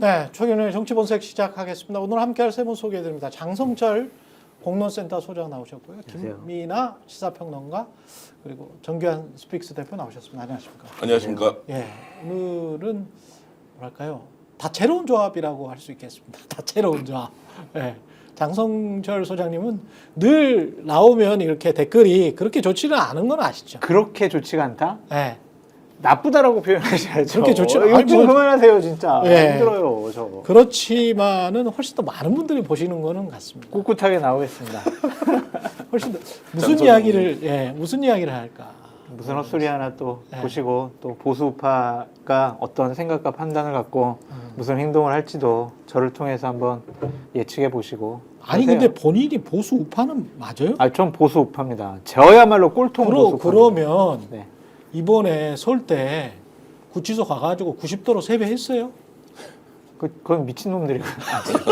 네, 최근에 정치본색 시작하겠습니다. 오늘 함께할 세 분 소개해드립니다. 장성철 공론센터 소장 나오셨고요. 안녕하세요. 김민아 시사평론가 그리고 정규환 스픽스 대표 나오셨습니다. 안녕하십니까? 안녕하십니까? 예, 오늘은 뭐랄까요? 다채로운 조합이라고 할 수 있겠습니다. 다채로운 조합. 예. 장성철 소장님은 늘 나오면 이렇게 댓글이 그렇게 좋지는 않은 건 아시죠? 그렇게 좋지가 않다? 예. 나쁘다라고 표현하셔야죠. 그렇게 좋지 않- 욕 좀 아니, 뭐- 그만하세요 진짜. 예. 힘들어요 저거. 그렇지만은 훨씬 더 많은 분들이 보시는 거는 같습니다. 꿋꿋하게 나오겠습니다. 훨씬 더 무슨 이야기를 무슨 이야기를 할까? 무슨 헛소리 하나 또 예. 보시고 또 보수 우파가 어떤 생각과 판단을 갖고 무슨 행동을 할지도 저를 통해서 한번 예측해 보시고. 아니 그러세요. 근데 본인이 보수 우파는 맞아요? 전 보수 우파입니다. 저야말로 꼴통 보수 우파. 그러면 네. 이번에 설 때 구치소 가가지고 90도로 세배했어요? 그건 미친놈들이고.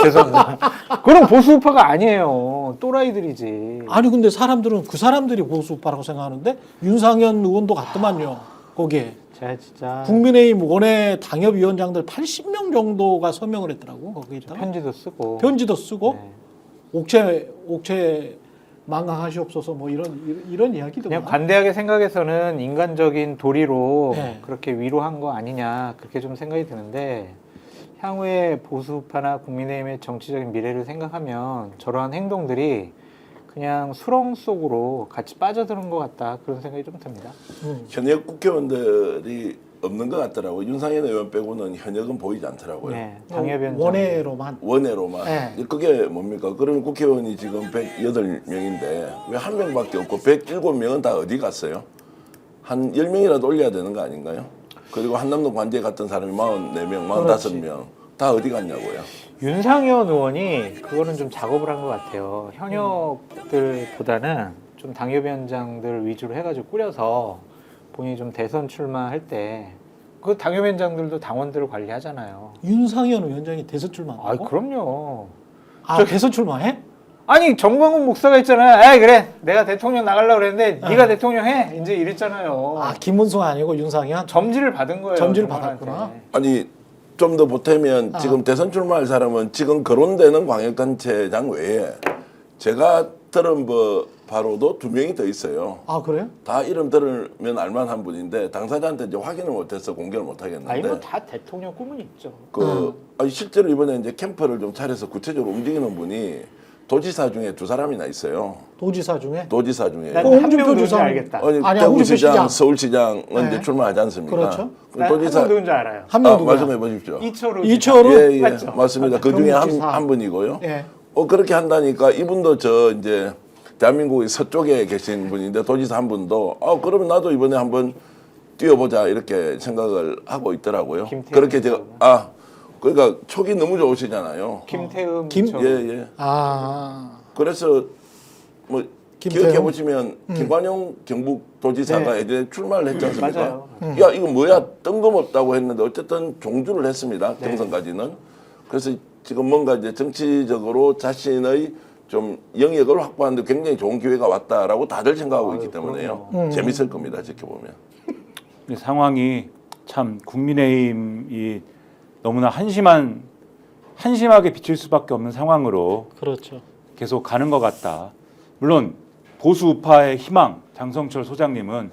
죄송합니다. 그럼 보수 우파가 아니에요. 또라이들이지. 아니 근데 사람들은 그 사람들이 보수 우파라고 생각하는데 윤상현 의원도 갔더만요. 거기에 제가 진짜 국민의힘 원외 당협위원장들 80명 정도가 서명을 했더라고 거기 있다가 편지도 쓰고. 편지도 쓰고 네. 옥체 망강하시옵소서 뭐 이런 이야기도 그냥 많아. 관대하게 생각해서는 인간적인 도리로 네. 그렇게 위로한 거 아니냐 그렇게 좀 생각이 드는데 향후에 보수파나 국민의힘의 정치적인 미래를 생각하면 저러한 행동들이 그냥 수렁 속으로 같이 빠져드는 것 같다 그런 생각이 좀 듭니다. 현역 국회의원들이 없는 것 같더라고요. 윤상현 의원 빼고는 현역은 보이지 않더라고요. 네, 당협위원장 원외로만. 원외로만. 네. 그게 뭡니까? 그러면 국회의원이 지금 108명인데 왜 한 명밖에 없고 107명은 다 어디 갔어요? 한 10명이라도 올려야 되는 거 아닌가요? 그리고 한남동 관제에 갔던 사람이 44명, 45명 다 어디 갔냐고요. 윤상현 의원이 그거는 좀 작업을 한 것 같아요. 현역들보다는 좀 당협위원장들 위주로 해가지고 꾸려서 본인이 좀 대선 출마할 때 그 당협위원장들도 당원들을 관리하잖아요. 윤상현 위원장이 대선 출마한다고? 아, 그럼요. 대선 출마해? 아니 정광훈 목사가 있잖아요. 아 그래 내가 대통령 나가려고 그랬는데 네가 대통령 해 이제 이랬잖아요. 김문수 아니고 윤상현? 점지를 받은 거예요. 점지를 정광훈한테. 받았구나. 아니 좀 더 보태면 지금 대선 출마할 사람은 지금 거론되는 광역단체장 외에 제가 들은 바로도 2명이 더 있어요. 아 그래요? 다 이름 들으면 알만한 분인데 당사자한테 이제 확인을 못해서 공개를 못 하겠는데. 아니 뭐 다 대통령 꿈은 있죠. 아니, 실제로 이번에 이제 캠프를 좀 차려서 구체적으로 움직이는 분이 도지사 중에 2사람이나 있어요. 도지사 중에? 도지사 중에. 난 홍준표 한 명 누군지 주상- 알겠다. 아니, 홍준표 대구시장, 시장. 서울시장은 네. 이제 출마하지 않습니까? 그렇죠. 난 도지사 한 명 누군지 알아요. 한 명 누구야? 말씀해 보십시오. 이철우. 이철우? 예, 예, 맞죠? 맞습니다. 그 중에 경북지사. 한 분이고요. 예. 그렇게 한다니까 이분도 이제 대한민국의 서쪽에 계신 분인데 도지사 한 분도 그러면 나도 이번에 한번 뛰어보자 이렇게 생각을 하고 있더라고요. 김태흠 그렇게 제가 그러니까 촉이 너무 좋으시잖아요. 김태흠. 김- 예. 그래서 뭐 김태흠? 기억해 보시면 김관용 경북도지사가 네. 예전에 출마를 했지 않습니까? 맞아요. 야 이거 뭐야 뜬금없다고 했는데 어쨌든 종주를 했습니다. 경선까지는. 그래서 지금 뭔가 이제 정치적으로 자신의 좀 영역을 확보하는데 굉장히 좋은 기회가 왔다라고 다들 생각하고 있기 때문에요. 재밌을 겁니다. 지켜보면. 이 상황이 참 국민의힘이 너무나 한심하게 비칠 수밖에 없는 상황으로 그렇죠. 계속 가는 것 같다. 물론 보수 우파의 희망 장성철 소장님은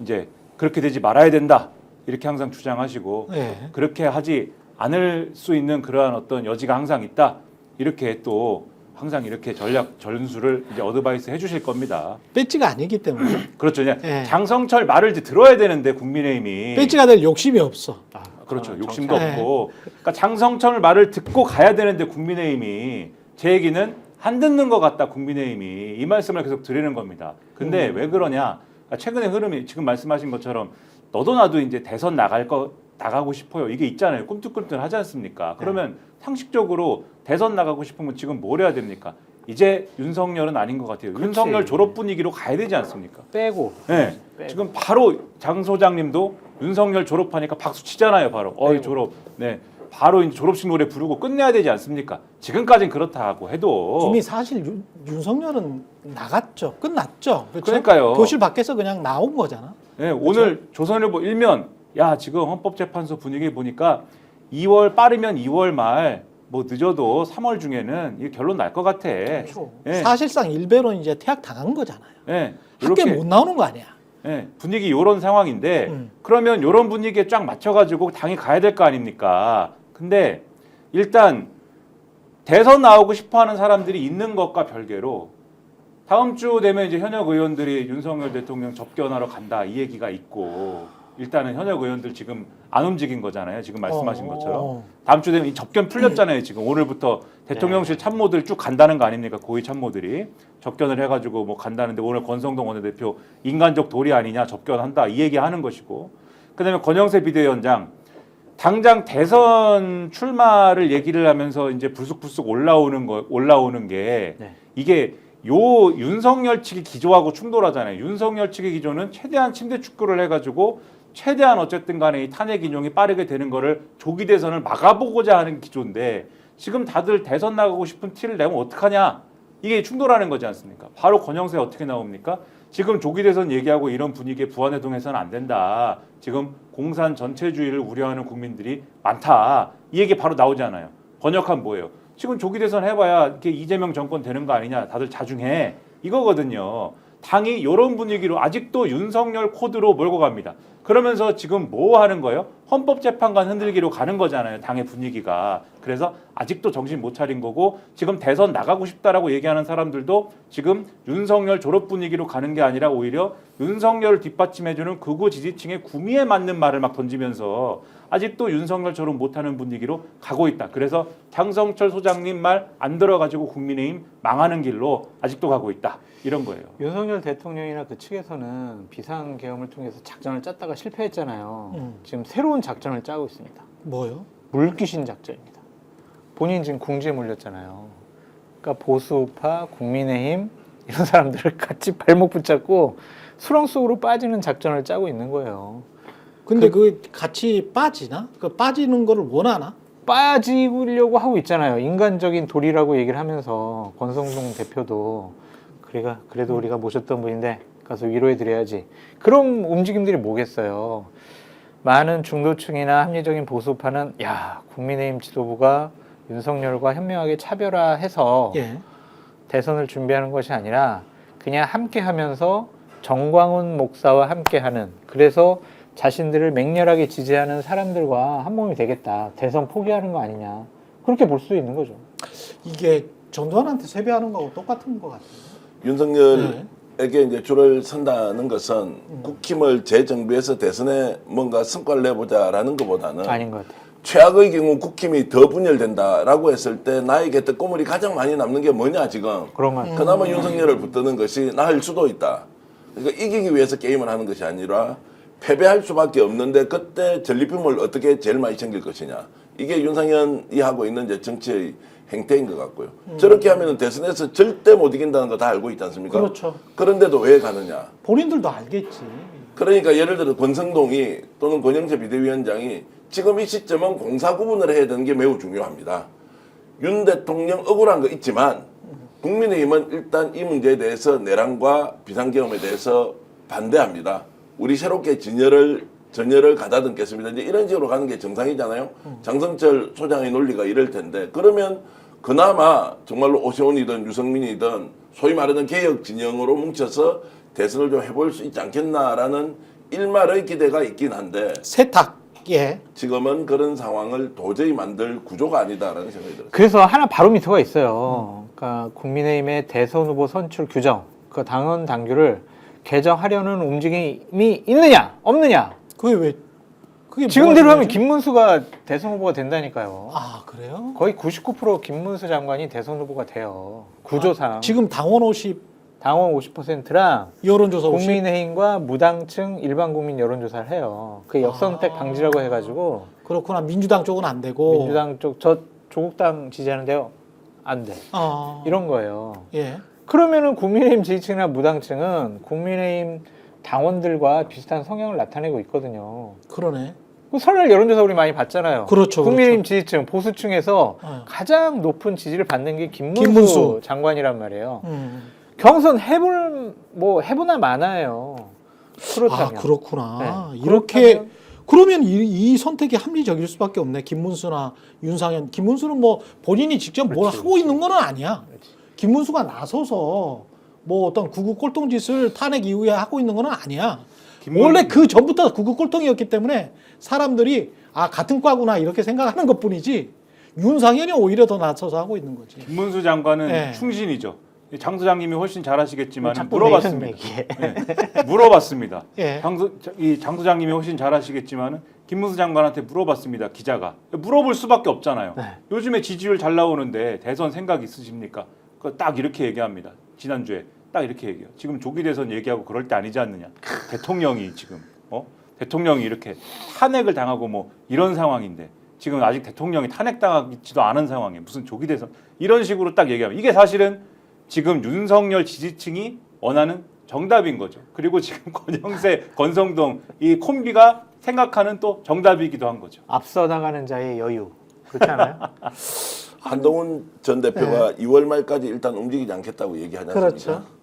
이제 그렇게 되지 말아야 된다 이렇게 항상 주장하시고 예. 그렇게 하지 않을 수 있는 그러한 어떤 여지가 항상 있다 이렇게 또 항상 이렇게 전략 전술을 이제 어드바이스 해주실 겁니다. 배지가 아니기 때문에 그렇죠. 이제 예. 장성철 말을 이제 들어야 되는데 국민의힘이 배지가 될 욕심이 없어. 그렇죠. 저는 욕심도 정찰. 없고. 그러니까 장성철 말을 듣고 가야 되는데 국민의힘이 제 얘기는 안 듣는 것 같다. 국민의힘이 이 말씀을 계속 드리는 겁니다. 근데 왜 그러냐? 그러니까 최근의 흐름이 지금 말씀하신 것처럼 너도 나도 이제 대선 나가고 싶어요. 이게 있잖아요. 꿈틀꿈틀하지 않습니까? 그러면 상식적으로 대선 나가고 싶으면 지금 뭘 해야 됩니까? 이제 윤석열은 아닌 것 같아요. 그렇지. 윤석열 졸업 분위기로 가야 되지 않습니까? 빼고. 네. 지금 바로 장 소장님도 윤석열 졸업하니까 박수 치잖아요. 바로 졸업. 네. 바로 이제 졸업식 노래 부르고 끝내야 되지 않습니까? 지금까지는 그렇다고 해도 이미 사실 윤석열은 나갔죠. 끝났죠. 그렇죠? 그러니까요. 교실 밖에서 그냥 나온 거잖아. 네, 오늘 조선일보 일면 야 지금 헌법재판소 분위기 보니까 2월 빠르면 2월 말, 뭐 늦어도 3월 중에는 이 결론 날 것 같아. 그렇죠. 예. 사실상 일베로 이제 퇴학 당한 거잖아요. 예. 학교 이렇게 못 나오는 거 아니야. 예, 분위기 이런 상황인데 음. 그러면 이런 분위기에 쫙 맞춰가지고 당이 가야 될 거 아닙니까? 근데 일단 대선 나오고 싶어하는 사람들이 있는 것과 별개로 다음 주 되면 이제 현역 의원들이 윤석열 대통령 접견하러 간다 이 얘기가 있고 일단은 현역 의원들 지금 안 움직인 거잖아요. 지금 말씀하신 것처럼 다음 주 되면 이 접견 풀렸잖아요. 지금 오늘부터 대통령실 참모들 쭉 간다는 거 아닙니까? 고위 참모들이 접견을 해가지고 뭐 간다는데 오늘 권성동 원내대표 인간적 도리 아니냐 접견한다 이 얘기하는 것이고 그다음에 권영세 비대위원장 당장 대선 출마를 얘기를 하면서 이제 불쑥불쑥 올라오는 게 네. 이게 요 윤석열 측이 기조하고 충돌하잖아요. 윤석열 측의 기조는 최대한 침대 축구를 해가지고 최대한 어쨌든 간에 이 탄핵 인용이 빠르게 되는 거를 조기 대선을 막아보고자 하는 기조인데 지금 다들 대선 나가고 싶은 티를 내면 어떡하냐 이게 충돌하는 거지 않습니까? 바로 권영세 어떻게 나옵니까? 지금 조기 대선 얘기하고 이런 분위기에 부안해동해서는 안 된다. 지금 공산 전체주의를 우려하는 국민들이 많다. 이 얘기 바로 나오잖아요. 번역하면 뭐예요? 지금 조기 대선 해봐야 이렇게 이재명 정권 되는 거 아니냐. 다들 자중해. 이거거든요. 당이 이런 분위기로 아직도 윤석열 코드로 몰고 갑니다. 그러면서 지금 뭐 하는 거예요? 헌법재판관 흔들기로 가는 거잖아요. 당의 분위기가. 그래서 아직도 정신 못 차린 거고 지금 대선 나가고 싶다라고 얘기하는 사람들도 지금 윤석열 졸업 분위기로 가는 게 아니라 오히려 윤석열을 뒷받침해주는 극우 지지층의 구미에 맞는 말을 막 던지면서 아직도 윤석열 졸업 못하는 분위기로 가고 있다. 그래서 장성철 소장님 말 안 들어가지고 국민의힘 망하는 길로 아직도 가고 있다. 이런 거예요. 윤석열 대통령이나 그 측에서는 비상계엄을 통해서 작전을 짰다가 실패했잖아요. 지금 새로운 작전을 짜고 있습니다. 뭐요? 물귀신 작전입니다. 본인 지금 궁지에 몰렸잖아요. 그러니까 보수파, 국민의힘 이런 사람들을 같이 발목 붙잡고 수렁 속으로 빠지는 작전을 짜고 있는 거예요. 근데 그 같이 빠지나? 그 빠지는 거를 원하나? 빠지려고 하고 있잖아요. 인간적인 도리라고 얘기를 하면서 권성동 대표도 그래도 우리가 모셨던 분인데 가서 위로해드려야지. 그런 움직임들이 뭐겠어요. 많은 중도층이나 합리적인 보수파는 야 국민의힘 지도부가 윤석열과 현명하게 차별화해서 예. 대선을 준비하는 것이 아니라 그냥 함께하면서 정광훈 목사와 함께하는 그래서 자신들을 맹렬하게 지지하는 사람들과 한 몸이 되겠다. 대선 포기하는 거 아니냐. 그렇게 볼 수 있는 거죠. 이게 전두환한테 세배하는 거하고 똑같은 것 같아요. 윤석열에게 이제 줄을 선다는 것은 국힘을 재정비해서 대선에 뭔가 성과를 내보자라는 것보다는 아닌 것 같아요. 최악의 경우 국힘이 더 분열된다라고 했을 때 나에게 떡고물이 가장 많이 남는 게 뭐냐 지금. 그런 것 같아요. 그나마 윤석열을 붙드는 것이 나을 수도 있다. 그러니까 이기기 위해서 게임을 하는 것이 아니라 패배할 수밖에 없는데 그때 전리품을 어떻게 제일 많이 챙길 것이냐. 이게 윤상현이 하고 있는 이제 정치의 행태인 것 같고요. 저렇게 하면 대선에서 절대 못 이긴다는 거 다 알고 있지 않습니까? 그렇죠. 그런데도 왜 가느냐. 본인들도 알겠지. 그러니까 예를 들어 권성동이 또는 권영세 비대위원장이 지금 이 시점은 공사 구분을 해야 되는 게 매우 중요합니다. 윤 대통령 억울한 거 있지만 국민의힘은 일단 이 문제에 대해서 내란과 비상계엄에 대해서 반대합니다. 우리 새롭게 전열을 가다듬겠습니다. 이제 이런 식으로 가는 게 정상이잖아요. 장성철 소장의 논리가 이럴 텐데 그러면 그나마 정말로 오세훈이든 유승민이든 소위 말하는 개혁 진영으로 뭉쳐서 대선을 좀 해볼 수 있지 않겠나라는 일말의 기대가 있긴 한데 세탁. 예. 지금은 그런 상황을 도저히 만들 구조가 아니다라는 생각이 들어요. 그래서 하나 바로미터가 있어요. 그러니까 국민의힘의 대선 후보 선출 규정, 그 당원 당규를 개정하려는 움직임이 있느냐, 없느냐. 그게 지금대로 뭐가 하면 중요하지? 김문수가 대선 후보가 된다니까요. 아 그래요? 거의 99% 김문수 장관이 대선 후보가 돼요. 구조상. 지금 당원 50 당원 50%랑 여론조사 50. 국민의힘과 무당층 일반 국민 여론조사를 해요. 그 역선택 방지라고 해가지고 그렇구나. 민주당 쪽은 안 되고. 민주당 쪽 저 조국당 지지하는데요. 안 돼. 이런 거예요. 예. 그러면은 국민의힘 지지층이나 무당층은 국민의힘 당원들과 비슷한 성향을 나타내고 있거든요. 그러네. 그 설날 여론조사 우리 많이 봤잖아요. 그렇죠. 국민의힘 지지층, 보수층에서 가장 높은 지지를 받는 게 김문수 장관이란 말이에요. 경선 해보나 마나요. 그렇다면. 아 그렇구나. 네. 이렇게 그렇다면 그러면 이 선택이 합리적일 수밖에 없네. 김문수나 윤상현. 김문수는 뭐 본인이 직접 뭘 그렇지, 하고 있는 건 아니야. 그렇지. 김문수가 나서서 뭐 어떤 구구 꼴통짓을 탄핵 이후에 하고 있는 건 아니야. 원래 그 전부터 구구 꼴통이었기 때문에 사람들이 아 같은 과구나 이렇게 생각하는 것뿐이지 윤상현이 오히려 더 나서서 하고 있는 거지. 김문수 장관은 네. 충신이죠. 장 소장님이 훨씬 잘하시겠지만 자꾸 물어봤습니다. 내는 얘기에. 네, 물어봤습니다. 예. 장 소장님이 훨씬 잘하시겠지만 김문수 장관한테 물어봤습니다. 기자가 물어볼 수밖에 없잖아요. 네. 요즘에 지지율 잘 나오는데 대선 생각 있으십니까? 그거 딱 이렇게 얘기합니다. 지난주에 딱 이렇게 얘기해요. 지금 조기 대선 얘기하고 그럴 때 아니지 않느냐. 대통령이 지금 대통령이 이렇게 탄핵을 당하고 뭐 이런 상황인데 지금 아직 대통령이 탄핵당하지도 않은 상황에 무슨 조기 대선 이런 식으로 딱 얘기하면 이게 사실은 지금 윤석열 지지층이 원하는 정답인 거죠. 그리고 지금 권영세, 권성동 이 콤비가 생각하는 또 정답이기도 한 거죠. 앞서 나가는 자의 여유. 그렇지 않아요? 한동훈 전 대표가 2월 말까지 일단 움직이지 않겠다고 얘기하지 않습니까? 그렇죠.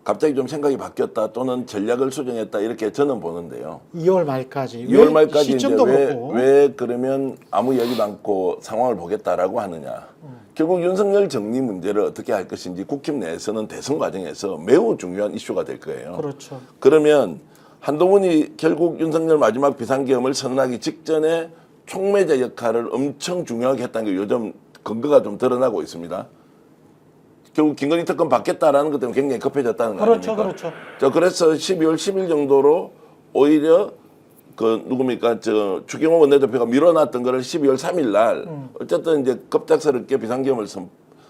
갑자기 좀 생각이 바뀌었다 또는 전략을 수정했다 이렇게 저는 보는데요. 2월 말까지. 2월 말까지 이제 시점도 그렇고. 왜 그러면 아무 얘기도 않고 상황을 보겠다라고 하느냐. 결국 윤석열 정리 문제를 어떻게 할 것인지 국힘 내에서는 대선 과정에서 매우 중요한 이슈가 될 거예요. 그렇죠. 그러면 한동훈이 결국 윤석열 마지막 비상계엄을 선언하기 직전에 촉매자 역할을 엄청 중요하게 했다는 게 요즘 근거가 좀 드러나고 있습니다. 결국 김건희 특검 받겠다라는 것 때문에 굉장히 급해졌다는 거 그렇죠, 아닙니까? 그렇죠. 그래서 12월 10일 정도로 오히려 그 누굽니까 저 추경호 원내대표가 밀어놨던 거를 12월 3일 날 어쨌든 이제 급작스럽게 비상계엄을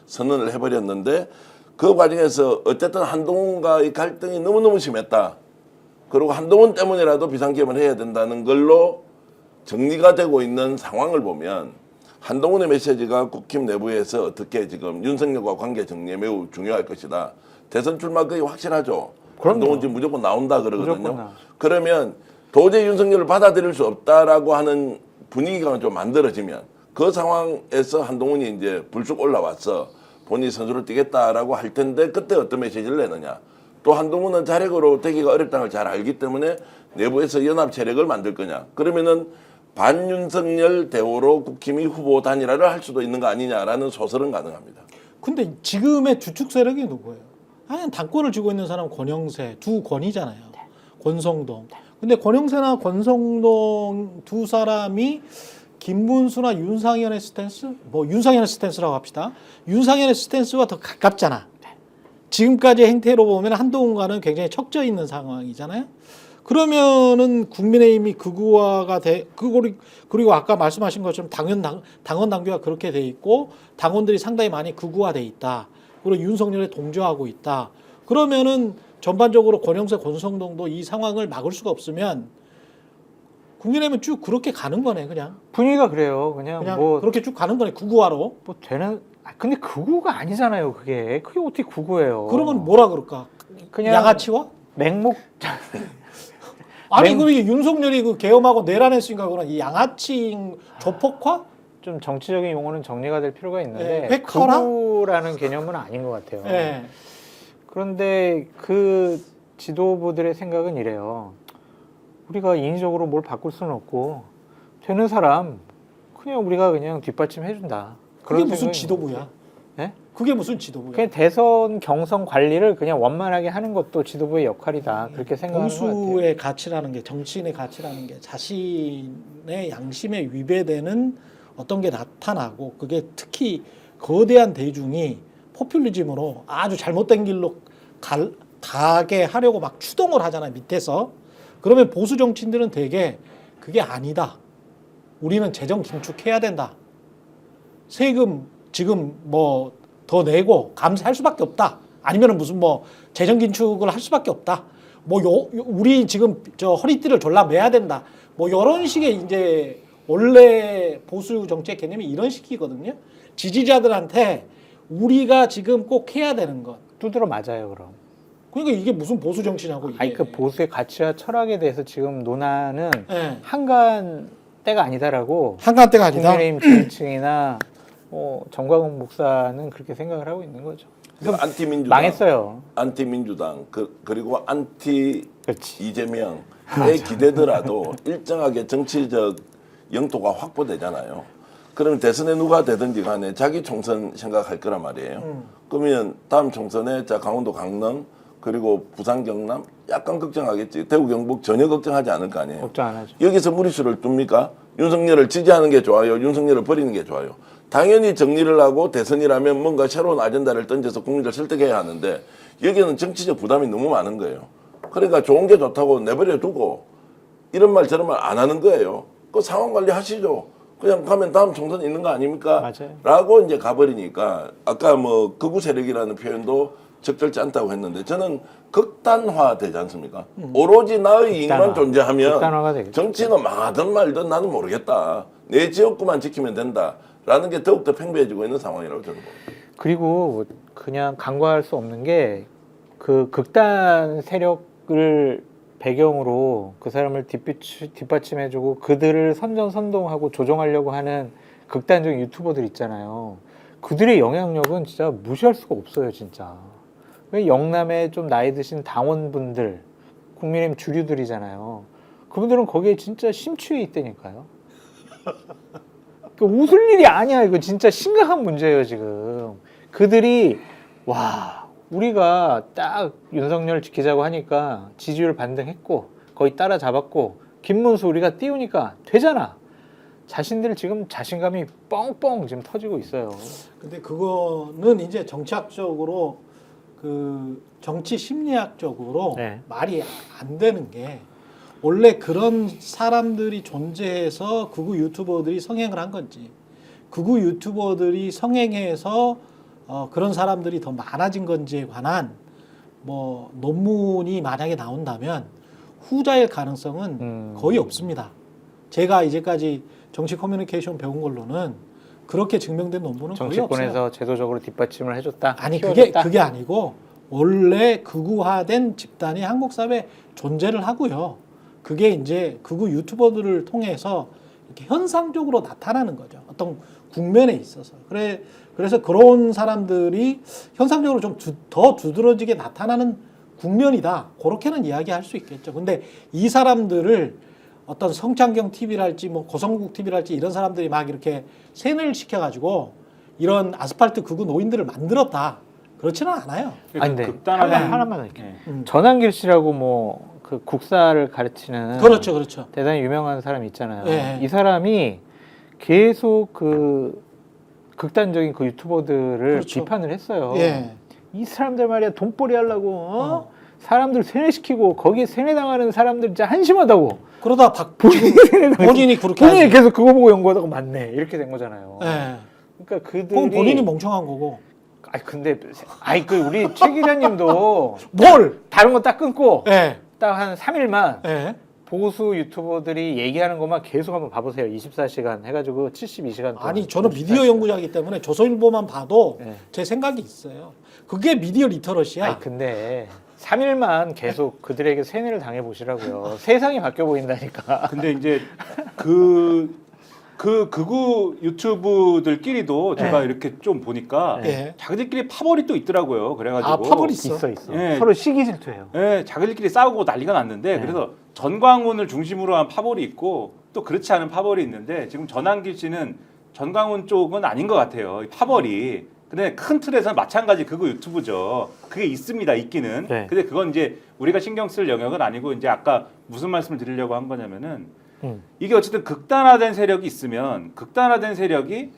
선언을 해버렸는데 그 과정에서 어쨌든 한동훈과의 갈등이 너무너무 심했다. 그리고 한동훈 때문이라도 비상계엄을 해야 된다는 걸로 정리가 되고 있는 상황을 보면 한동훈의 메시지가 국힘 내부에서 어떻게 지금 윤석열과 관계 정리에 매우 중요할 것이다. 대선 출마 거의 확실하죠. 그럼요. 한동훈 지금 무조건 나온다 그러거든요. 무조건 나오죠. 그러면 도저히 윤석열을 받아들일 수 없다라고 하는 분위기가 좀 만들어지면 그 상황에서 한동훈이 이제 불쑥 올라와서 본인이 선수를 뛰겠다라고 할 텐데 그때 어떤 메시지를 내느냐. 또 한동훈은 자력으로 되기가 어렵다는 걸 잘 알기 때문에 내부에서 연합 세력을 만들 거냐. 그러면은 반윤석열 대우로 국힘이 후보 단일화를 할 수도 있는 거 아니냐라는 소설은 가능합니다. 근데 지금의 주축 세력이 누구예요? 아니 당권을 쥐고 있는 사람은 권영세, 두 권이잖아요. 권성동. 근데 권영세나 권성동 두 사람이 김문수나 윤상현의 스탠스, 뭐 윤상현의 스탠스라고 합시다. 윤상현의 스탠스와 더 가깝잖아. 지금까지의 행태로 보면 한동훈과는 굉장히 척져 있는 상황이잖아요. 그러면은 국민의힘이 극우화가 그리고 아까 말씀하신 것처럼 당원 당규가 그렇게 돼 있고 당원들이 상당히 많이 극우화돼 있다. 그리고 윤석열에 동조하고 있다. 그러면은 전반적으로 권영세, 권성동도 이 상황을 막을 수가 없으면 국민의힘은 쭉 그렇게 가는 거네, 그냥. 분위기가 그래요. 그냥 뭐 그렇게 쭉 가는 거네, 극우화로. 뭐 되는. 근데 극우가 아니잖아요. 그게 어떻게 극우예요? 그러면 뭐라 그럴까? 그냥 양아치화? 맹목. 아니 그 윤석열이 그 계엄하고 내란했으니까 그런 이 양아치 조폭화? 좀 정치적인 용어는 정리가 될 필요가 있는데 획화라? 극우라는 개념은 아닌 것 같아요. 예. 그런데 그 지도부들의 생각은 이래요. 우리가 인위적으로 뭘 바꿀 수는 없고 되는 사람 그냥 우리가 그냥 뒷받침해준다. 그게 무슨 생각인 지도부야? 네? 그게 무슨 지도부야? 그냥 대선 경선 관리를 그냥 원만하게 하는 것도 지도부의 역할이다. 그렇게 생각하는 것 같아요. 보수의 가치라는 게 정치인의 가치라는 게 자신의 양심에 위배되는 어떤 게 나타나고 그게 특히 거대한 대중이 포퓰리즘으로 아주 잘못된 길로 가게 하려고 막 추동을 하잖아요, 밑에서. 그러면 보수 정치인들은 되게 그게 아니다. 우리는 재정 긴축해야 된다. 세금 지금 뭐 더 내고 감세할 수밖에 없다. 아니면은 무슨 뭐 재정 긴축을 할 수밖에 없다. 뭐 우리 지금 저 허리띠를 졸라 매야 된다. 뭐 이런 식의 이제 원래 보수 정책 개념이 이런 식이거든요. 지지자들한테 우리가 지금 꼭 해야 되는 것. 두드러 맞아요, 그럼. 그러니까 이게 무슨 보수 정치냐고 이게. 아니 그 보수의 가치와 철학에 대해서 지금 논하는 네. 한간 때가 아니다라고 한간때가 아니다. 국민의힘 지지층이나 정광훈 목사는 그렇게 생각을 하고 있는 거죠. 그러니까 안티민주당, 망했어요. 안티민주당 그리고 안티 그렇지. 이재명에 기대더라도 일정하게 정치적 영토가 확보되잖아요. 그러면 대선에 누가 되든지 간에 자기 총선 생각할 거란 말이에요. 그러면 다음 총선에 자 강원도 강릉 그리고 부산 경남 약간 걱정하겠지. 대구 경북 전혀 걱정하지 않을 거 아니에요. 걱정 안 하죠. 여기서 무리수를 둡니까? 윤석열을 지지하는 게 좋아요? 윤석열을 버리는 게 좋아요? 당연히 정리를 하고 대선이라면 뭔가 새로운 아젠다를 던져서 국민을 설득해야 하는데 여기는 정치적 부담이 너무 많은 거예요. 그러니까 좋은 게 좋다고 내버려 두고 이런 말 저런 말 안 하는 거예요. 그 상황 관리 하시죠. 그냥 가면 다음 총선 있는 거 아닙니까? 맞아요. 라고 이제 가버리니까 아까 뭐 극우 세력이라는 표현도 적절치 않다고 했는데 저는 극단화 되지 않습니까? 오로지 나의 이익만 존재하면 극단화가 되겠죠. 정치는 망하든 말든 나는 모르겠다. 내 지역구만 지키면 된다라는 게 더욱더 팽배해지고 있는 상황이라고 저는 봅니다. 그리고 그냥 간과할 수 없는 게 그 극단 세력을 배경으로 그 사람을 뒷받침해주고 그들을 선전선동하고 조종하려고 하는 극단적인 유튜버들 있잖아요. 그들의 영향력은 진짜 무시할 수가 없어요, 진짜. 왜 영남에 좀 나이 드신 당원분들, 국민의힘 주류들이잖아요. 그분들은 거기에 진짜 심취해 있다니까요. 웃을 일이 아니야. 이거 진짜 심각한 문제예요, 지금. 그들이 와, 우리가 딱 윤석열 지키자고 하니까 지지율 반등했고 거의 따라잡았고 김문수 우리가 띄우니까 되잖아. 자신들 지금 자신감이 뻥뻥 지금 터지고 있어요. 근데 그거는 이제 정치학적으로 그 정치 심리학적으로 네. 말이 안 되는 게 원래 그런 사람들이 존재해서 극우 유튜버들이 성행을 한 건지 극우 유튜버들이 성행해서 그런 사람들이 더 많아진 건지에 관한 뭐 논문이 만약에 나온다면 후자일 가능성은 거의 없습니다. 제가 이제까지 정치 커뮤니케이션 배운 걸로는 그렇게 증명된 논문은 거의 없어요. 정치권에서 제도적으로 뒷받침을 해줬다. 아니 키워줬다. 그게 아니고 원래 극우화된 집단이 한국 사회에 존재를 하고요. 그게 이제 극우 유튜버들을 통해서 이렇게 현상적으로 나타나는 거죠. 어떤 국면에 있어서. 그래서 그런 사람들이 현상적으로 좀 더 두드러지게 나타나는 국면이다. 그렇게는 이야기할 수 있겠죠. 근데 이 사람들을 어떤 성창경 TV랄지 뭐 고성국 TV랄지 이런 사람들이 막 이렇게 세뇌를 시켜가지고 이런 아스팔트 극우 노인들을 만들었다. 그렇지는 않아요. 아니, 근데 극단화된 하나만 할게. 네. 전한길 씨라고 뭐 그 국사를 가르치는 그렇죠. 대단히 유명한 사람 있잖아요. 네. 이 사람이 계속 그 극단적인 그 유튜버들을 그렇죠. 비판을 했어요. 예. 이 사람들 말이야 돈벌이 하려고 사람들 세뇌시키고 거기에 세뇌당하는 사람들 진짜 한심하다고. 그러다 본인이 그렇게 본인이 하지. 계속 그거 보고 연구하다가 맞네 이렇게 된 거잖아요. 예. 그러니까 그들이 그건 본인이 멍청한 거고. 아니 그 우리 최 기자님도 뭘? 다른 거 딱 끊고 예. 딱 한 3일만 예. 보수 유튜버들이 얘기하는 것만 계속 한번 봐보세요. 24시간 해가지고 72시간 동안. 아니 저는 미디어 연구자이기 때문에 조선일보만 봐도 네. 제 생각이 있어요. 그게 미디어 리터러시야. 아니 근데 3일만 계속 그들에게 세뇌를 당해 보시라고요. 세상이 바뀌어 보인다니까. 근데 이제 그 극우 유튜브들끼리도 제가 이렇게 좀 보니까 예. 자기들끼리 파벌이 또 있더라고요. 그래가지고 아, 파벌이 있어? 있어. 예. 서로 시기 질투해요. 예, 자기들끼리 싸우고 난리가 났는데 네. 그래서 전광훈을 중심으로 한 파벌이 있고 또 그렇지 않은 파벌이 있는데 지금 전한길 씨는 전광훈 쪽은 아닌 것 같아요. 이 파벌이. 근데 큰 틀에서는 마찬가지 그거 유튜브죠. 그게 있습니다. 있기는. 네. 근데 그건 이제 우리가 신경 쓸 영역은 아니고 이제 아까 무슨 말씀을 드리려고 한 거냐면은 이게 어쨌든 극단화된 세력이 있으면 극단화된 세력이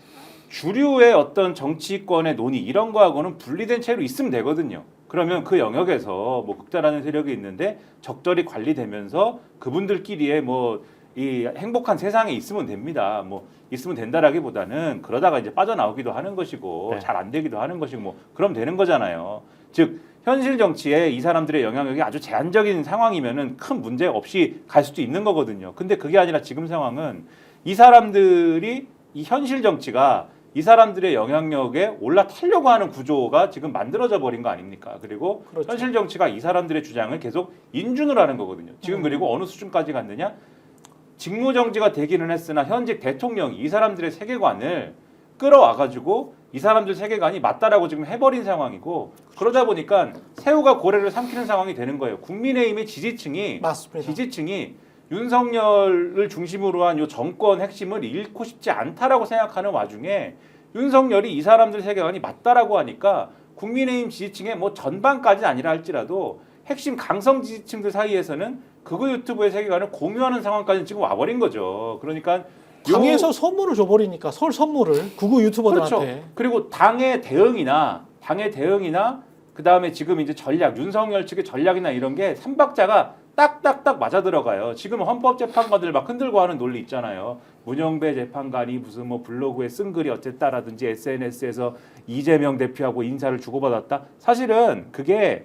주류의 어떤 정치권의 논의 이런 거하고는 분리된 채로 있으면 되거든요. 그러면 그 영역에서 뭐 극단화된 세력이 있는데 적절히 관리되면서 그분들끼리의 뭐 이 행복한 세상에 있으면 됩니다. 뭐 있으면 된다라기보다는 그러다가 이제 빠져나오기도 하는 것이고 네. 잘 안 되기도 하는 것이고 뭐 그럼 되는 거잖아요. 즉 현실 정치에 이 사람들의 영향력이 아주 제한적인 상황이면은 큰 문제 없이 갈 수도 있는 거거든요. 근데 그게 아니라 지금 상황은 이 사람들이 이 현실 정치가 이 사람들의 영향력에 올라타려고 하는 구조가 지금 만들어져 버린 거 아닙니까? 그리고 그렇죠. 현실 정치가 이 사람들의 주장을 계속 인준을 하는 거거든요. 지금 그리고 어느 수준까지 갔느냐? 직무정지가 되기는 했으나 현직 대통령이 이 사람들의 세계관을 끌어와가지고 이 사람들 세계관이 맞다라고 지금 해버린 상황이고 그러다 보니까 새우가 고래를 삼키는 상황이 되는 거예요. 국민의힘의 지지층이 맞습니다. 윤석열을 중심으로 한 요 정권 핵심을 잃고 싶지 않다라고 생각하는 와중에 윤석열이 이 사람들 세계관이 맞다라고 하니까 국민의힘 지지층의 뭐 전반까지는 아니라 할지라도 핵심 강성 지지층들 사이에서는 그거 유튜브의 세계관을 공유하는 상황까지 지금 와버린 거죠. 그러니까 당에서 선물을 줘버리니까 설 선물을 구구 유튜버들한테. 그렇죠. 그리고 당의 대응이나 그 다음에 지금 이제 전략, 윤석열 측의 전략이나 이런 게 삼박자가 딱딱딱 맞아 들어가요. 지금 헌법재판관들 막 흔들고 하는 논리 있잖아요. 문영배 재판관이 무슨 뭐 블로그에 쓴 글이 어쨌다라든지 SNS에서 이재명 대표하고 인사를 주고받았다. 사실은 그게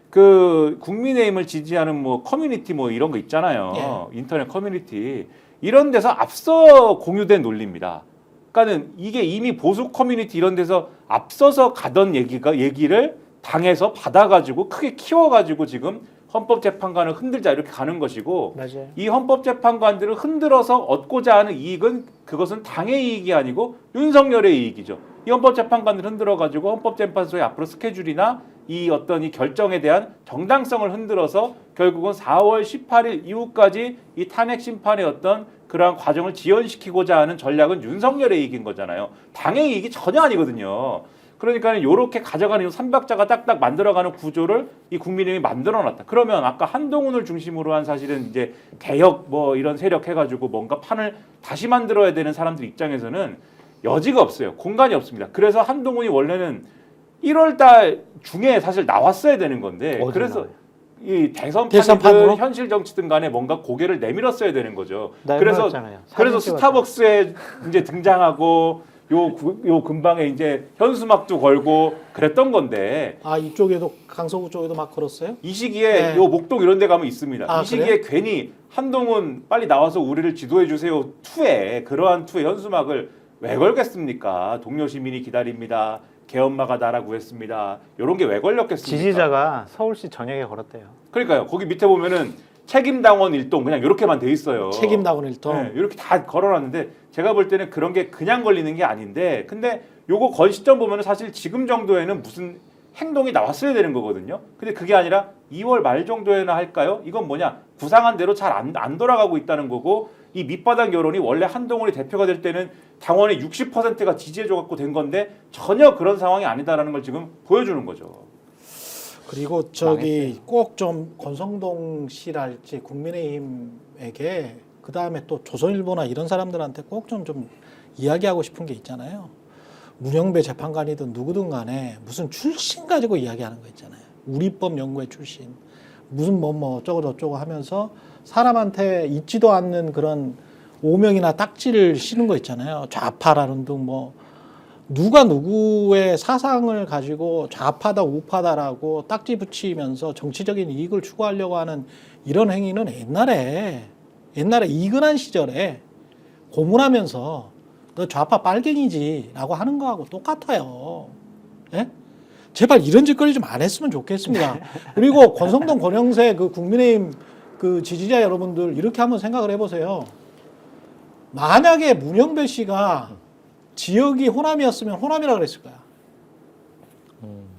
그 국민의힘을 지지하는 뭐 커뮤니티 뭐 이런 거 있잖아요. 인터넷 커뮤니티 이런 데서 앞서 공유된 논리입니다. 그러니까는 이게 이미 보수 커뮤니티 이런 데서 앞서서 가던 얘기를 당에서 받아가지고 크게 키워가지고 지금 헌법재판관을 흔들자 이렇게 가는 것이고 맞아요. 이 헌법재판관들을 흔들어서 얻고자 하는 이익은 그것은 당의 이익이 아니고 윤석열의 이익이죠. 이 헌법재판관을 흔들어가지고 헌법재판소의 앞으로 스케줄이나 이 어떤 이 결정에 대한 정당성을 흔들어서 결국은 4월 18일 이후까지 이 탄핵 심판의 어떤 그러한 과정을 지연시키고자 하는 전략은 윤석열의 이익인 거잖아요. 당의 이익이 전혀 아니거든요. 그러니까 이렇게 가져가는 이 삼박자가 딱딱 만들어가는 구조를 이 국민의힘이 만들어놨다. 그러면 아까 한동훈을 중심으로 한 사실은 이제 개혁 뭐 이런 세력 해가지고 뭔가 판을 다시 만들어야 되는 사람들 입장에서는 여지가 없어요. 공간이 없습니다. 그래서 한동훈이 원래는 1월달 중에 사실 나왔어야 되는 건데 그래서 나와요? 이 대선판으로? 대선판이든 현실 정치든 간에 뭔가 고개를 내밀었어야 되는 거죠. 그래서 스타벅스에 이제 등장하고 요 근방에 이제 현수막도 걸고 그랬던 건데 아 이쪽에도 강서구 쪽에도 막 걸었어요? 이 시기에 네. 요 목동 이런 데 가면 있습니다. 아, 이 시기에 괜히 한동훈 빨리 나와서 우리를 지도해 주세요 그러한 투에 현수막을 왜 걸겠습니까? 동료 시민이 기다립니다. 개엄마가 나라고 했습니다. 이런 게 왜 걸렸겠습니까? 지지자가 서울시 전역에 걸었대요. 그러니까요. 거기 밑에 보면은 책임당원 일동 그냥 이렇게만 돼 있어요. 책임당원 일동. 네, 이렇게 다 걸어놨는데 제가 볼 때는 그런 게 그냥 걸리는 게 아닌데 근데 요거 건 시점 보면은 사실 지금 정도에는 무슨 행동이 나왔어야 되는 거거든요. 근데 그게 아니라 2월 말 정도에나 할까요? 이건 뭐냐? 구상한 대로 잘 안 돌아가고 있다는 거고 이 밑바닥 여론이 원래 한동훈이 대표가 될 때는 당원의 60%가 지지해줘 갖고 된 건데 전혀 그런 상황이 아니다라는 걸 지금 보여주는 거죠. 그리고 저기 꼭 좀 권성동 씨랄지 국민의힘에게 그 다음에 또 조선일보나 이런 사람들한테 꼭 좀 이야기하고 싶은 게 있잖아요. 문영배 재판관이든 누구든 간에 무슨 출신 가지고 이야기하는 거 있잖아요. 우리법 연구회 출신 무슨 뭐 어쩌고 저쩌고 하면서 사람한테 있지도 않는 그런 오명이나 딱지를 씌는 거 있잖아요. 좌파라는 등 뭐 누가 누구의 사상을 가지고 좌파다 우파다라고 딱지 붙이면서 정치적인 이익을 추구하려고 하는 이런 행위는 옛날에 이근한 시절에 고문하면서 너 좌파 빨갱이지라고 하는 거하고 똑같아요. 예? 제발 이런 짓거리 좀 안 했으면 좋겠습니다. 그리고 권성동 권영세 그 국민의힘 그 지지자 여러분들 이렇게 한번 생각을 해보세요. 만약에 문영배 씨가 지역이 호남이었으면 호남이라 그랬을 거야.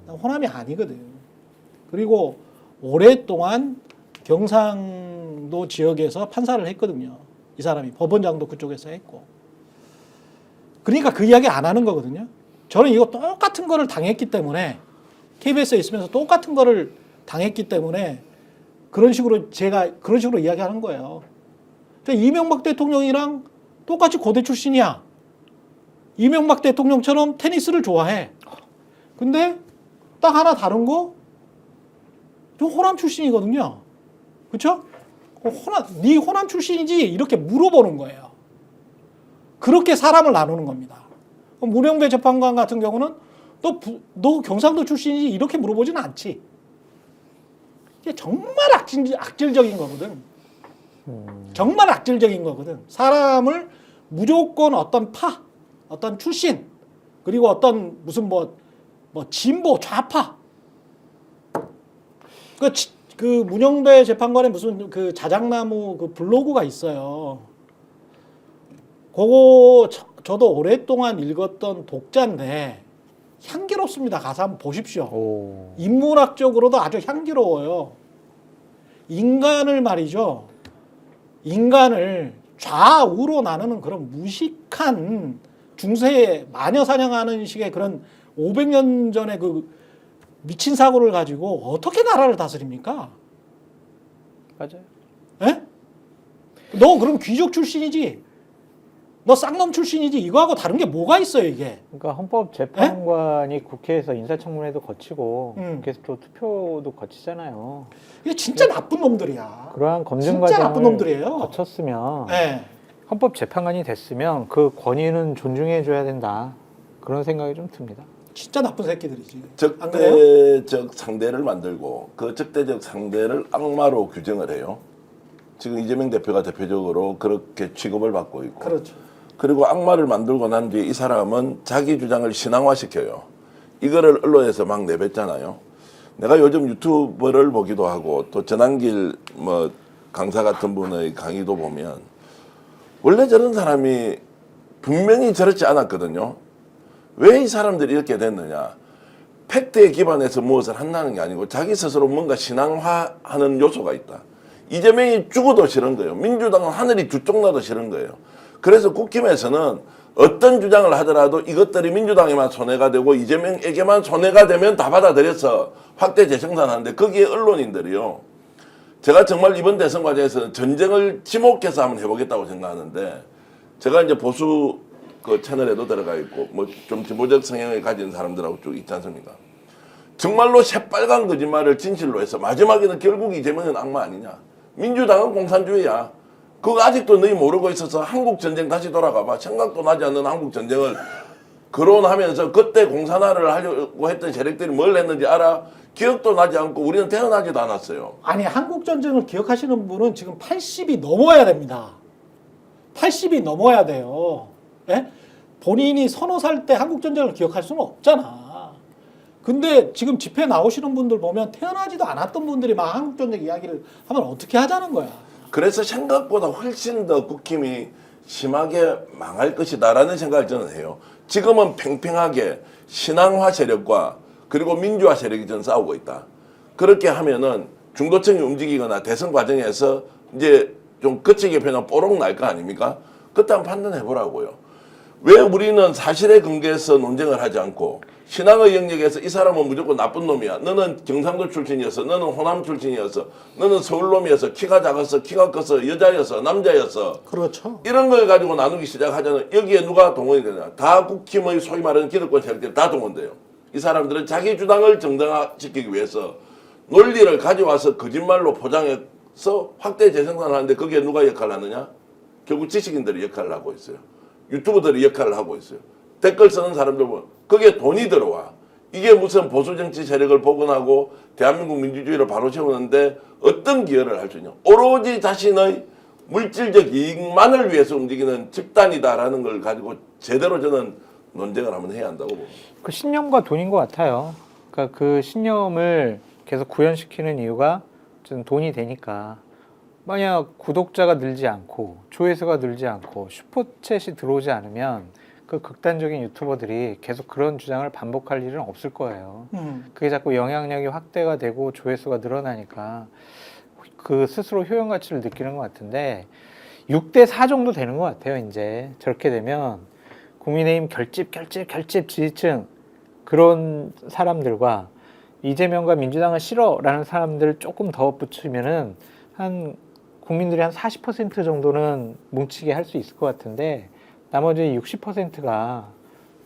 호남이 아니거든. 그리고 오랫동안 경상도 지역에서 판사를 했거든요. 이 사람이 법원장도 그쪽에서 했고. 그러니까 그 이야기 안 하는 거거든요. 저는 이거 똑같은 거를 당했기 때문에 KBS에 있으면서 똑같은 거를 당했기 때문에 그런 식으로 제가 그런 식으로 이야기하는 거예요. 이명박 대통령이랑 똑같이 고대 출신이야. 이명박 대통령처럼 테니스를 좋아해. 근데 딱 하나 다른 거, 저 호남 출신이거든요. 그렇죠? 네 호남 출신이지 이렇게 물어보는 거예요. 그렇게 사람을 나누는 겁니다. 문영배 재판관 같은 경우는 너 경상도 출신이지 이렇게 물어보지는 않지. 이게 정말 악질적인 거거든. 정말 악질적인 거거든. 사람을 무조건 어떤 어떤 출신, 그리고 어떤 무슨 뭐 진보, 좌파. 그 문영배 재판관에 무슨 그 자작나무 그 블로그가 있어요. 그거 저도 오랫동안 읽었던 독자인데 향기롭습니다. 가사 한번 보십시오. 오. 인문학적으로도 아주 향기로워요. 인간을 말이죠. 인간을 좌우로 나누는 그런 무식한 중세 마녀 사냥하는 식의 그런 500년 전의 그 미친 사고를 가지고 어떻게 나라를 다스립니까? 맞아요. 에? 너 그럼 귀족 출신이지? 너 쌍놈 출신이지? 이거하고 다른 게 뭐가 있어요, 이게? 그러니까 헌법재판관이 국회에서 인사청문회도 거치고 국회에서 또 투표도 거치잖아요. 이게 진짜 나쁜 놈들이야. 그러한 검증 진짜 나쁜 과정을 놈들이에요. 거쳤으면 네. 헌법재판관이 됐으면 그 권위는 존중해줘야 된다. 그런 생각이 좀 듭니다. 진짜 나쁜 새끼들이지. 안 그래요? 적대적 상대를 만들고 그 적대적 상대를 악마로 규정을 해요. 지금 이재명 대표가 대표적으로 그렇게 취급을 받고 있고 그렇죠. 그리고 악마를 만들고 난 뒤에 이 사람은 자기 주장을 신앙화시켜요. 이거를 언론에서 막 내뱉잖아요. 내가 요즘 유튜브를 보기도 하고 또 전한길 뭐 강사 같은 분의 강의도 보면 원래 저런 사람이 분명히 저렇지 않았거든요. 왜 이 사람들이 이렇게 됐느냐. 팩트에 기반해서 무엇을 한다는 게 아니고 자기 스스로 뭔가 신앙화하는 요소가 있다. 이재명이 죽어도 싫은 거예요. 민주당은 하늘이 두 쪽 나도 싫은 거예요. 그래서 국힘에서는 어떤 주장을 하더라도 이것들이 민주당에만 손해가 되고 이재명에게만 손해가 되면 다 받아들여서 확대 재생산하는데 거기에 언론인들이요. 제가 정말 이번 대선 과정에서는 전쟁을 지목해서 한번 해보겠다고 생각하는데 제가 이제 보수 그 채널에도 들어가 있고 뭐 좀 진보적 성향을 가진 사람들하고 쭉 있지 않습니까? 정말로 새빨간 거짓말을 진실로 해서 마지막에는 결국 이재명은 악마 아니냐. 민주당은 공산주의야. 그거 아직도 너희 모르고 있어서 한국전쟁 다시 돌아가 봐. 생각도 나지 않는 한국전쟁을 거론하면서 그때 공산화를 하려고 했던 세력들이 뭘 했는지 알아? 기억도 나지 않고 우리는 태어나지도 않았어요. 아니 한국 전쟁을 기억하시는 분은 지금 80이 넘어야 됩니다. 80이 넘어야 돼요. 예? 본인이 서너 살 때 한국 전쟁을 기억할 수는 없잖아. 근데 지금 집회 나오시는 분들 보면 태어나지도 않았던 분들이 막 한국 전쟁 이야기를 하면 어떻게 하자는 거야. 그래서 생각보다 훨씬 더 국힘이 심하게 망할 것이다라는 생각을 저는 해요. 지금은 팽팽하게 신앙화 세력과 그리고 민주화 세력이 전 싸우고 있다. 그렇게 하면은 중도층이 움직이거나 대선 과정에서 이제 좀 거치게 표현하면 뽀록 날 거 아닙니까? 그때 한번 판단해 보라고요. 왜 우리는 사실에 근거해서 논쟁을 하지 않고 신앙의 영역에서 이 사람은 무조건 나쁜 놈이야. 너는 경상도 출신이었어. 너는 호남 출신이었어. 너는 서울 놈이었어. 키가 작았어. 키가 컸어. 여자였어. 남자였어. 그렇죠. 이런 걸 가지고 나누기 시작하잖아요. 여기에 누가 동원이 되냐. 다 국힘의 소위 말하는 기득권 세력들이 다 동원돼요. 이 사람들은 자기 주장을 정당화시키기 위해서 논리를 가져와서 거짓말로 포장해서 확대 재생산을 하는데 거기에 누가 역할을 하느냐? 결국 지식인들이 역할을 하고 있어요. 유튜버들이 역할을 하고 있어요. 댓글 쓰는 사람들 보면 거기에 돈이 들어와. 이게 무슨 보수정치 세력을 복원하고 대한민국 민주주의를 바로 세우는데 어떤 기여를 할 수 있냐. 오로지 자신의 물질적 이익만을 위해서 움직이는 집단이다라는 걸 가지고 제대로 저는 논쟁을 한번 해야 한다고 봅니다. 그 신념과 돈인 것 같아요. 그러니까 그 신념을 계속 구현시키는 이유가 좀 돈이 되니까. 만약 구독자가 늘지 않고 조회수가 늘지 않고 슈퍼챗이 들어오지 않으면 그 극단적인 유튜버들이 계속 그런 주장을 반복할 일은 없을 거예요. 그게 자꾸 영향력이 확대가 되고 조회수가 늘어나니까 그 스스로 효용 가치를 느끼는 것 같은데 6대 4 정도 되는 것 같아요. 이제 저렇게 되면 국민의힘 결집 지지층 그런 사람들과 이재명과 민주당은 싫어라는 사람들 조금 더 붙이면은 한 국민들이 한 40% 정도는 뭉치게 할 수 있을 것 같은데 나머지 60%가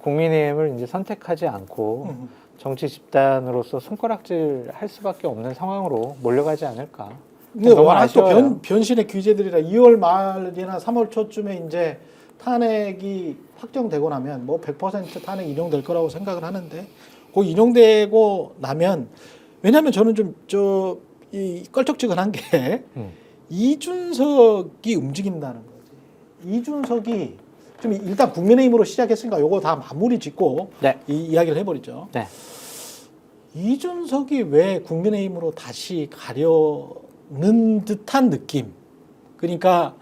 국민의힘을 이제 선택하지 않고 정치 집단으로서 손가락질 할 수밖에 없는 상황으로 몰려가지 않을까. 근데 너무 워낙 또 아쉬워요. 변신의 규제들이라 2월 말이나 3월 초쯤에 이제 탄핵이 확정되고 나면 뭐 100% 탄핵 인용될 거라고 생각을 하는데 그 인용되고 나면 왜냐하면 저는 좀 이 껄쩍지근한 게 이준석이 움직인다는 거지. 이준석이 좀 일단 국민의힘으로 시작했으니까 요거 다 마무리 짓고 네. 이 이야기를 해버리죠. 네. 이준석이 왜 국민의힘으로 다시 가려는 듯한 느낌. 그러니까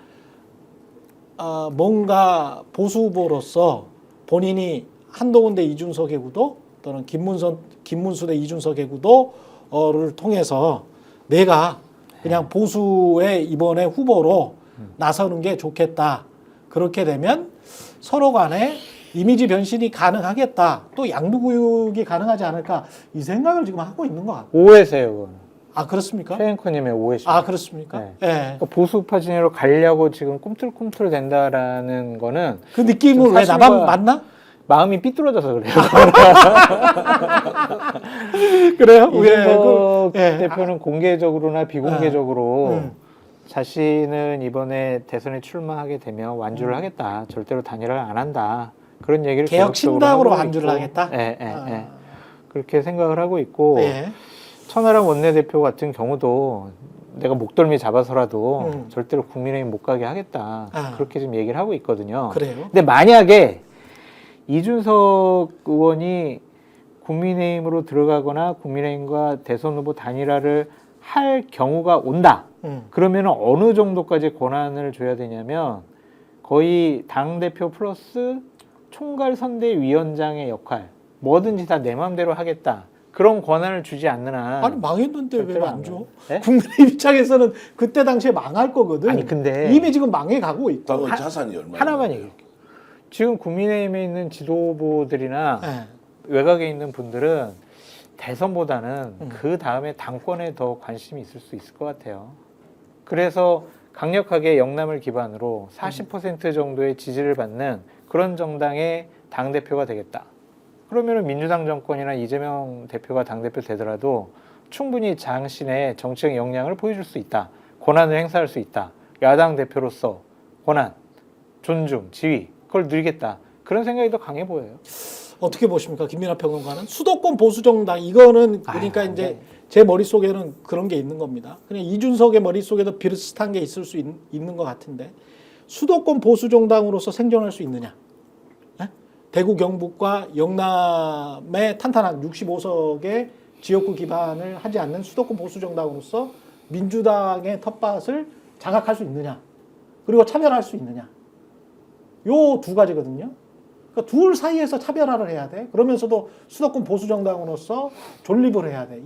뭔가 보수 후보로서 본인이 한동훈 대 이준석의 구도 또는 김문수 대 이준석의 구도를 통해서 내가 그냥 보수의 이번에 후보로 나서는 게 좋겠다. 그렇게 되면 서로 간에 이미지 변신이 가능하겠다. 또 양부구육이 가능하지 않을까. 이 생각을 지금 하고 있는 것 같아요. 오해세요, 그건. 아, 그렇습니까? 최앵커님의 오해시죠. 아, 그렇습니까? 네. 예. 그러니까 보수파 진영으로 가려고 지금 꿈틀꿈틀 된다라는 거는 그 느낌을 왜 사실과- 나만 맞나? 마음이 삐뚤어져서 그래요. 그래요? 이준석 예. 대표는 공개적으로나 비공개적으로 음. 자신은 이번에 대선에 출마하게 되면 완주를 하겠다. 절대로 단일화를 안 한다. 그런 얘기를 개혁 계속적으로 신당으로 하고 완주를 있고. 하겠다? 예, 예, 아. 예. 그렇게 생각을 하고 있고 예. 천하람 원내대표 같은 경우도 내가 목덜미 잡아서라도 음. 절대로 국민의힘 못 가게 하겠다. 아. 그렇게 지금 얘기를 하고 있거든요. 그래요? 근데 만약에 이준석 의원이 국민의힘으로 들어가거나 국민의힘과 대선 후보 단일화를 할 경우가 온다. 그러면 어느 정도까지 권한을 줘야 되냐면 거의 당대표 플러스 총괄선대위원장의 역할 뭐든지 다 내 마음대로 하겠다. 그런 권한을 주지 않는 한 아니 망했는데 왜 절대로 안 안 줘? 가요. 네? 국민의 입장에서는 그때 당시에 망할 거거든. 아니, 근데 이미 지금 망해 가고 있고. 당은 자산이 얼마나 하나만 얘기할게요. 지금 국민의힘에 있는 지도부들이나 예. 외곽에 있는 분들은 대선보다는 음. 그 다음에 당권에 더 관심이 있을 수 있을 것 같아요. 그래서 강력하게 영남을 기반으로 40% 정도의 지지를 받는 그런 정당의 당대표가 되겠다. 그러면 민주당 정권이나 이재명 대표가 당대표 되더라도 충분히 당신의 정치적 역량을 보여줄 수 있다. 권한을 행사할 수 있다. 야당 대표로서 권한, 존중, 지위 그걸 누리겠다. 그런 생각이 더 강해 보여요. 어떻게 보십니까, 김민하 평론가는? 수도권 보수정당 이거는 그러니까 아유, 이제 네. 제 머릿속에는 그런 게 있는 겁니다. 그냥 이준석의 머릿속에도 비슷한 게 있을 수 있는 것 같은데 수도권 보수정당으로서 생존할 수 있느냐? 예? 대구 경북과 영남의 탄탄한 65석의 지역구 기반을 하지 않는 수도권 보수정당으로서 민주당의 텃밭을 장악할 수 있느냐? 그리고 차별할 수 있느냐? 요 두 가지거든요. 그러니까 둘 사이에서 차별화를 해야 돼. 그러면서도 수도권 보수 정당으로서 존립을 해야 돼.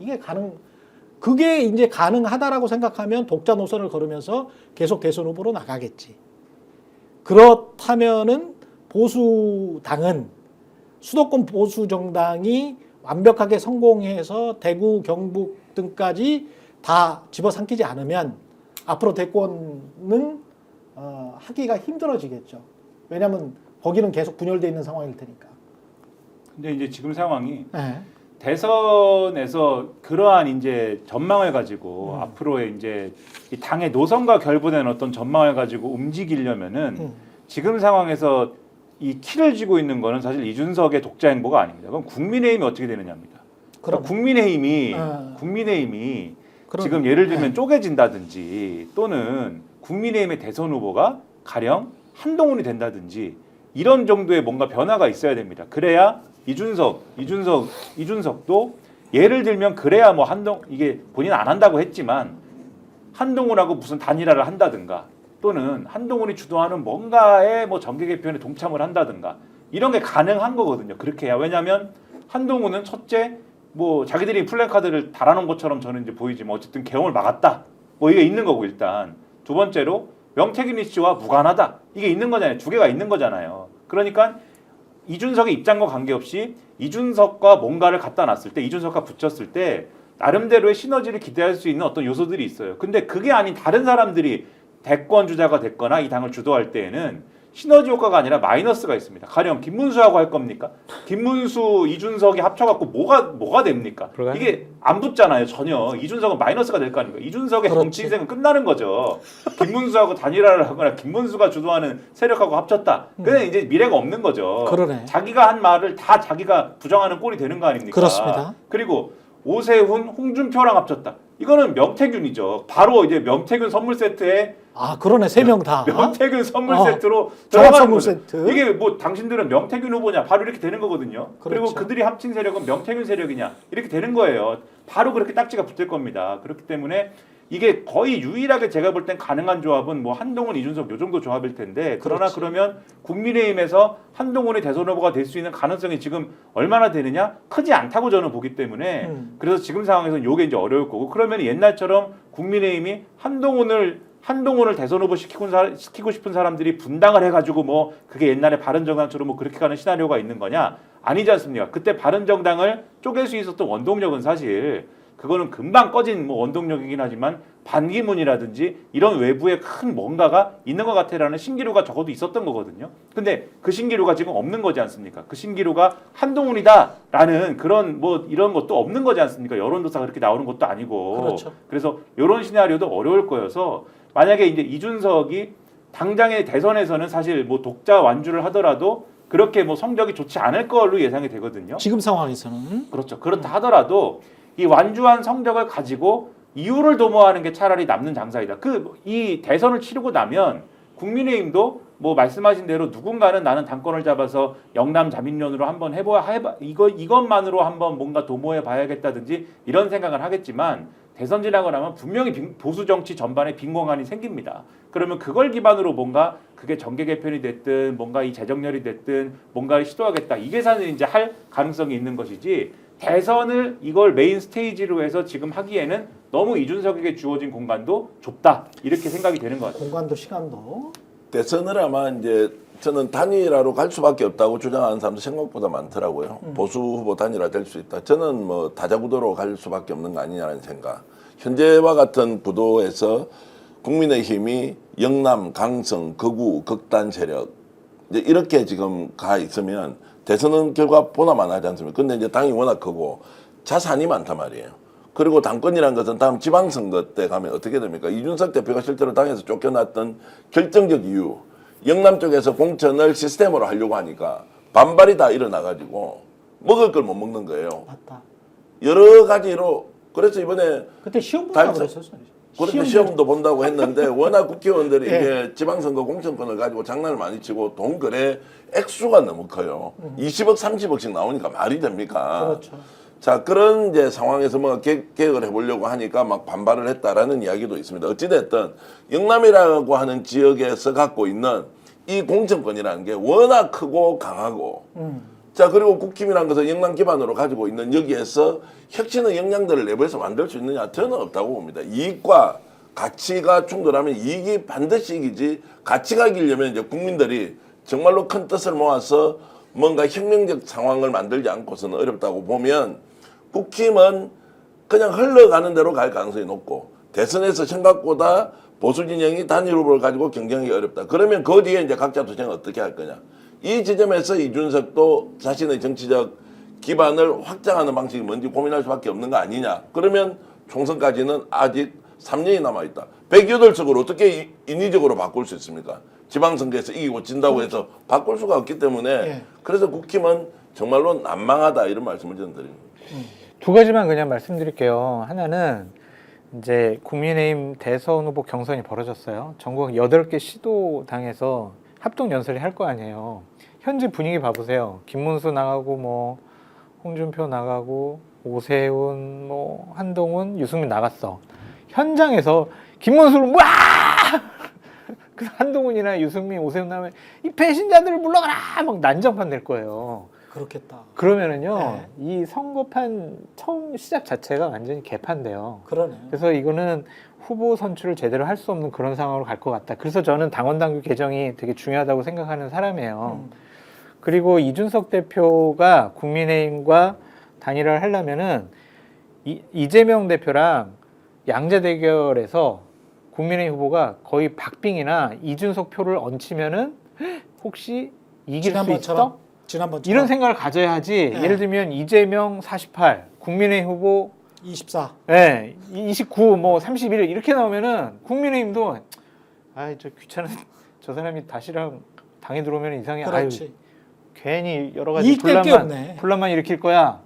그게 이제 가능하다라고 생각하면 독자 노선을 걸으면서 계속 대선 후보로 나가겠지. 그렇다면은 보수당은 수도권 보수 정당이 완벽하게 성공해서 대구, 경북 등까지 다 집어삼키지 않으면 앞으로 대권은 하기가 힘들어지겠죠. 왜냐하면 거기는 계속 분열되어 있는 상황일 테니까. 근데 이제 지금 상황이 네. 대선에서 그러한 이제 전망을 가지고 앞으로의 이제 이 당의 노선과 결부된 어떤 전망을 가지고 움직이려면은 지금 상황에서 이 키를 쥐고 있는 거는 사실 이준석의 독자 행보가 아닙니다. 그럼 국민의힘이 어떻게 되느냐입니다. 그럼 국민의힘이 지금 예를 들면 쪼개진다든지 또는 국민의힘의 대선 후보가 가령 한동훈이 된다든지 이런 정도의 뭔가 변화가 있어야 됩니다. 그래야 이준석도 예를 들면 그래야 뭐 이게 본인 안 한다고 했지만 한동훈하고 무슨 단일화를 한다든가 또는 한동훈이 주도하는 뭔가의 뭐 정계 개편에 동참을 한다든가 이런 게 가능한 거거든요. 그렇게 해야. 왜냐하면 한동훈은 첫째 뭐 자기들이 플랜카드를 달아놓은 것처럼 저는 이제 보이지만 어쨌든 개엄을 막았다. 뭐 이게 있는 거고 일단 두 번째로 명태균 이슈와 무관하다. 이게 있는 거잖아요. 두 개가 있는 거잖아요. 그러니까 이준석의 입장과 관계없이 이준석과 뭔가를 갖다 놨을 때 이준석과 붙였을 때 나름대로의 시너지를 기대할 수 있는 어떤 요소들이 있어요. 근데 그게 아닌 다른 사람들이 대권 주자가 됐거나 이 당을 주도할 때에는 시너지 효과가 아니라 마이너스가 있습니다. 가령 김문수하고 할 겁니까? 김문수, 이준석이 합쳐갖고 뭐가 됩니까? 이게 안 붙잖아요. 전혀. 이준석은 마이너스가 될 거 아닙니까? 이준석의 그렇지. 정치 인생은 끝나는 거죠. 김문수하고 단일화를 하거나 김문수가 주도하는 세력하고 합쳤다. 그냥 이제 미래가 없는 거죠. 그러네. 자기가 한 말을 다 자기가 부정하는 꼴이 되는 거 아닙니까? 그렇습니다. 그리고 오세훈, 홍준표랑 합쳤다. 이거는 명태균이죠. 바로 이제 명태균 선물 세트에 아, 그러네. 세 명 다. 명태균 선물 어. 세트로 종합 들어가는 선물 거죠. 세트. 이게 뭐 당신들은 명태균 후보냐 바로 이렇게 되는 거거든요. 그리고 그렇죠. 그들이 합친 세력은 명태균 세력이냐 이렇게 되는 거예요. 바로 그렇게 딱지가 붙을 겁니다. 그렇기 때문에 이게 거의 유일하게 제가 볼 땐 가능한 조합은 뭐 한동훈, 이준석 요 정도 조합일 텐데 그러나 그렇지. 그러면 국민의힘에서 한동훈이 대선 후보가 될 수 있는 가능성이 지금 얼마나 되느냐? 크지 않다고 저는 보기 때문에 그래서 지금 상황에서는 요게 이제 어려울 거고 그러면 옛날처럼 국민의힘이 한동훈을 대선 후보 시키고 싶은 사람들이 분당을 해가지고 뭐 그게 옛날에 바른정당처럼 뭐 그렇게 가는 시나리오가 있는 거냐? 아니지 않습니까? 그때 바른정당을 쪼갤 수 있었던 원동력은 사실 그거는 금방 꺼진 뭐 원동력이긴 하지만 반기문이라든지 이런 외부에 큰 뭔가가 있는 것 같아라는 신기루가 적어도 있었던 거거든요. 근데 그 신기루가 지금 없는 거지 않습니까? 그 신기루가 한동훈이다라는 그런 뭐 이런 것도 없는 거지 않습니까? 여론조사가 그렇게 나오는 것도 아니고. 그렇죠. 그래서 이런 시나리오도 어려울 거여서 만약에 이제 이준석이 당장의 대선에서는 사실 뭐 독자 완주를 하더라도 그렇게 뭐 성적이 좋지 않을 걸로 예상이 되거든요. 지금 상황에서는 그렇죠. 그렇다 하더라도 이 완주한 성적을 가지고 이유를 도모하는 게 차라리 남는 장사이다. 이 대선을 치르고 나면 국민의힘도 뭐 말씀하신 대로 누군가는 나는 당권을 잡아서 영남 자민련으로 한번 이것만으로 한번 뭔가 도모해 봐야겠다든지 이런 생각을 하겠지만 대선 지나고 나면 분명히 보수 정치 전반에 빈 공간이 생깁니다. 그러면 그걸 기반으로 뭔가 그게 정계 개편이 됐든 뭔가 이 재정렬이 됐든 뭔가를 시도하겠다. 이 계산을 이제 할 가능성이 있는 것이지 대선을 이걸 메인 스테이지로 해서 지금 하기에는 너무 이준석에게 주어진 공간도 좁다. 이렇게 생각이 되는 것 같아요. 공간도 시간도 대선을 아마 이제 저는 단일화로 갈 수밖에 없다고 주장하는 사람도 생각보다 많더라고요. 보수 후보 단일화 될 수 있다. 저는 뭐 다자구도로 갈 수밖에 없는 거 아니냐는 생각. 현재와 같은 구도에서 국민의힘이 영남, 강성, 극우, 극단 세력 이제 이렇게 지금 가 있으면 대선은 결과 보나만 하지 않습니까? 근데 이제 당이 워낙 크고 자산이 많단 말이에요. 그리고 당권이라는 것은 다음 지방선거 때 가면 어떻게 됩니까? 이준석 대표가 실제로 당에서 쫓겨났던 결정적 이유. 영남 쪽에서 공천을 시스템으로 하려고 하니까 반발이 다 일어나가지고 먹을 걸 못 먹는 거예요. 맞다. 여러 가지로 그래서 이번에 그때 시험 본다고 달성- 그랬었어요. 그렇게 시험도 본다고 했는데 워낙 국회의원들이 예. 이게 지방선거 공천권을 가지고 장난을 많이 치고 돈 거래 액수가 너무 커요. 20억, 30억씩 나오니까 말이 됩니까? 그렇죠. 자, 그런 이제 상황에서 뭐 개혁을 해보려고 하니까 막 반발을 했다라는 이야기도 있습니다. 어찌됐든 영남이라고 하는 지역에서 갖고 있는 이 공천권이라는 게 워낙 크고 강하고 자, 그리고 국힘이라는 것을 영남 기반으로 가지고 있는 여기에서 혁신의 역량들을 내부에서 만들 수 있느냐? 저는 없다고 봅니다. 이익과 가치가 충돌하면 이익이 반드시 이기지 가치가 이기려면 이제 국민들이 정말로 큰 뜻을 모아서 뭔가 혁명적 상황을 만들지 않고서는 어렵다고 보면 국힘은 그냥 흘러가는 대로 갈 가능성이 높고 대선에서 생각보다 보수 진영이 단일 후보를 가지고 경쟁하기 어렵다. 그러면 그 뒤에 이제 각자 투쟁을 어떻게 할 거냐. 이 지점에서 이준석도 자신의 정치적 기반을 확장하는 방식이 뭔지 고민할 수밖에 없는 거 아니냐. 그러면 총선까지는 아직 3년이 남아있다. 108석을 어떻게 인위적으로 바꿀 수 있습니까? 지방선거에서 이기고 진다고 해서 바꿀 수가 없기 때문에 예. 그래서 국힘은 정말로 난망하다 이런 말씀을 저는 드립니다. 두 가지만 그냥 말씀드릴게요. 하나는 이제 국민의힘 대선 후보 경선이 벌어졌어요. 전국 8개 시도당에서 합동 연설을 할 거 아니에요. 현재 분위기 봐보세요. 김문수 나가고 뭐 홍준표 나가고 오세훈 뭐 한동훈 유승민 나갔어. 현장에서 김문수를 와! 그 한동훈이나 유승민 오세훈 나오면 이 배신자들을 물러가라! 막 난장판 낼 거예요. 그렇겠다. 그러면은요, 이 선거판 처음 시작 자체가 완전히 개판돼요. 그러네. 그래서 이거는 후보 선출을 제대로 할 수 없는 그런 상황으로 갈 것 같다. 그래서 저는 당원당규 개정이 되게 중요하다고 생각하는 사람이에요. 그리고 이준석 대표가 국민의힘과 단일화를 하려면은 이재명 대표랑 양자 대결에서 국민의힘 후보가 거의 박빙이나 이준석 표를 얹히면은 혹시 이길 수 있어? 지난번처럼 이런 생각을 가져야지. 네. 예를 들면 이재명 48, 국민의힘 후보 24. 네, 29, 뭐 31 이렇게 나오면은 국민의힘도 아이 저 귀찮은 저 사람이 다시랑 당에 들어오면 이상해. 그렇지. 아유 괜히 여러 가지 이익될 게 없네. 분란만 일으킬 거야.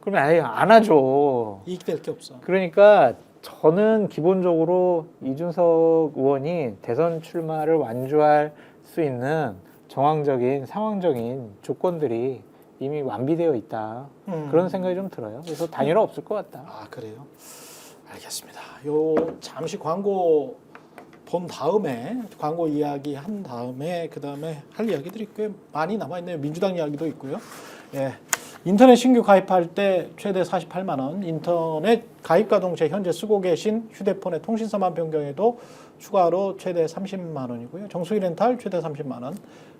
그러면 아예 안 하죠. 이익될 게 없어. 그러니까 저는 기본적으로 이준석 의원이 대선 출마를 완주할 수 있는 정황적인 상황적인 조건들이 이미 완비되어 있다. 그런 생각이 좀 들어요. 그래서 단일화 없을 것 같다. 아, 그래요? 알겠습니다. 요 잠시 광고 본 다음에 광고 이야기 한 다음에 그 다음에 할 이야기들이 꽤 많이 남아 있네요. 민주당 이야기도 있고요. 예. 인터넷 신규 가입할 때 최대 48만 원, 인터넷 가입과 동시에 현재 쓰고 계신 휴대폰의 통신사만 변경해도 추가로 최대 30만 원이고요. 정수기 렌탈 최대 30만 원,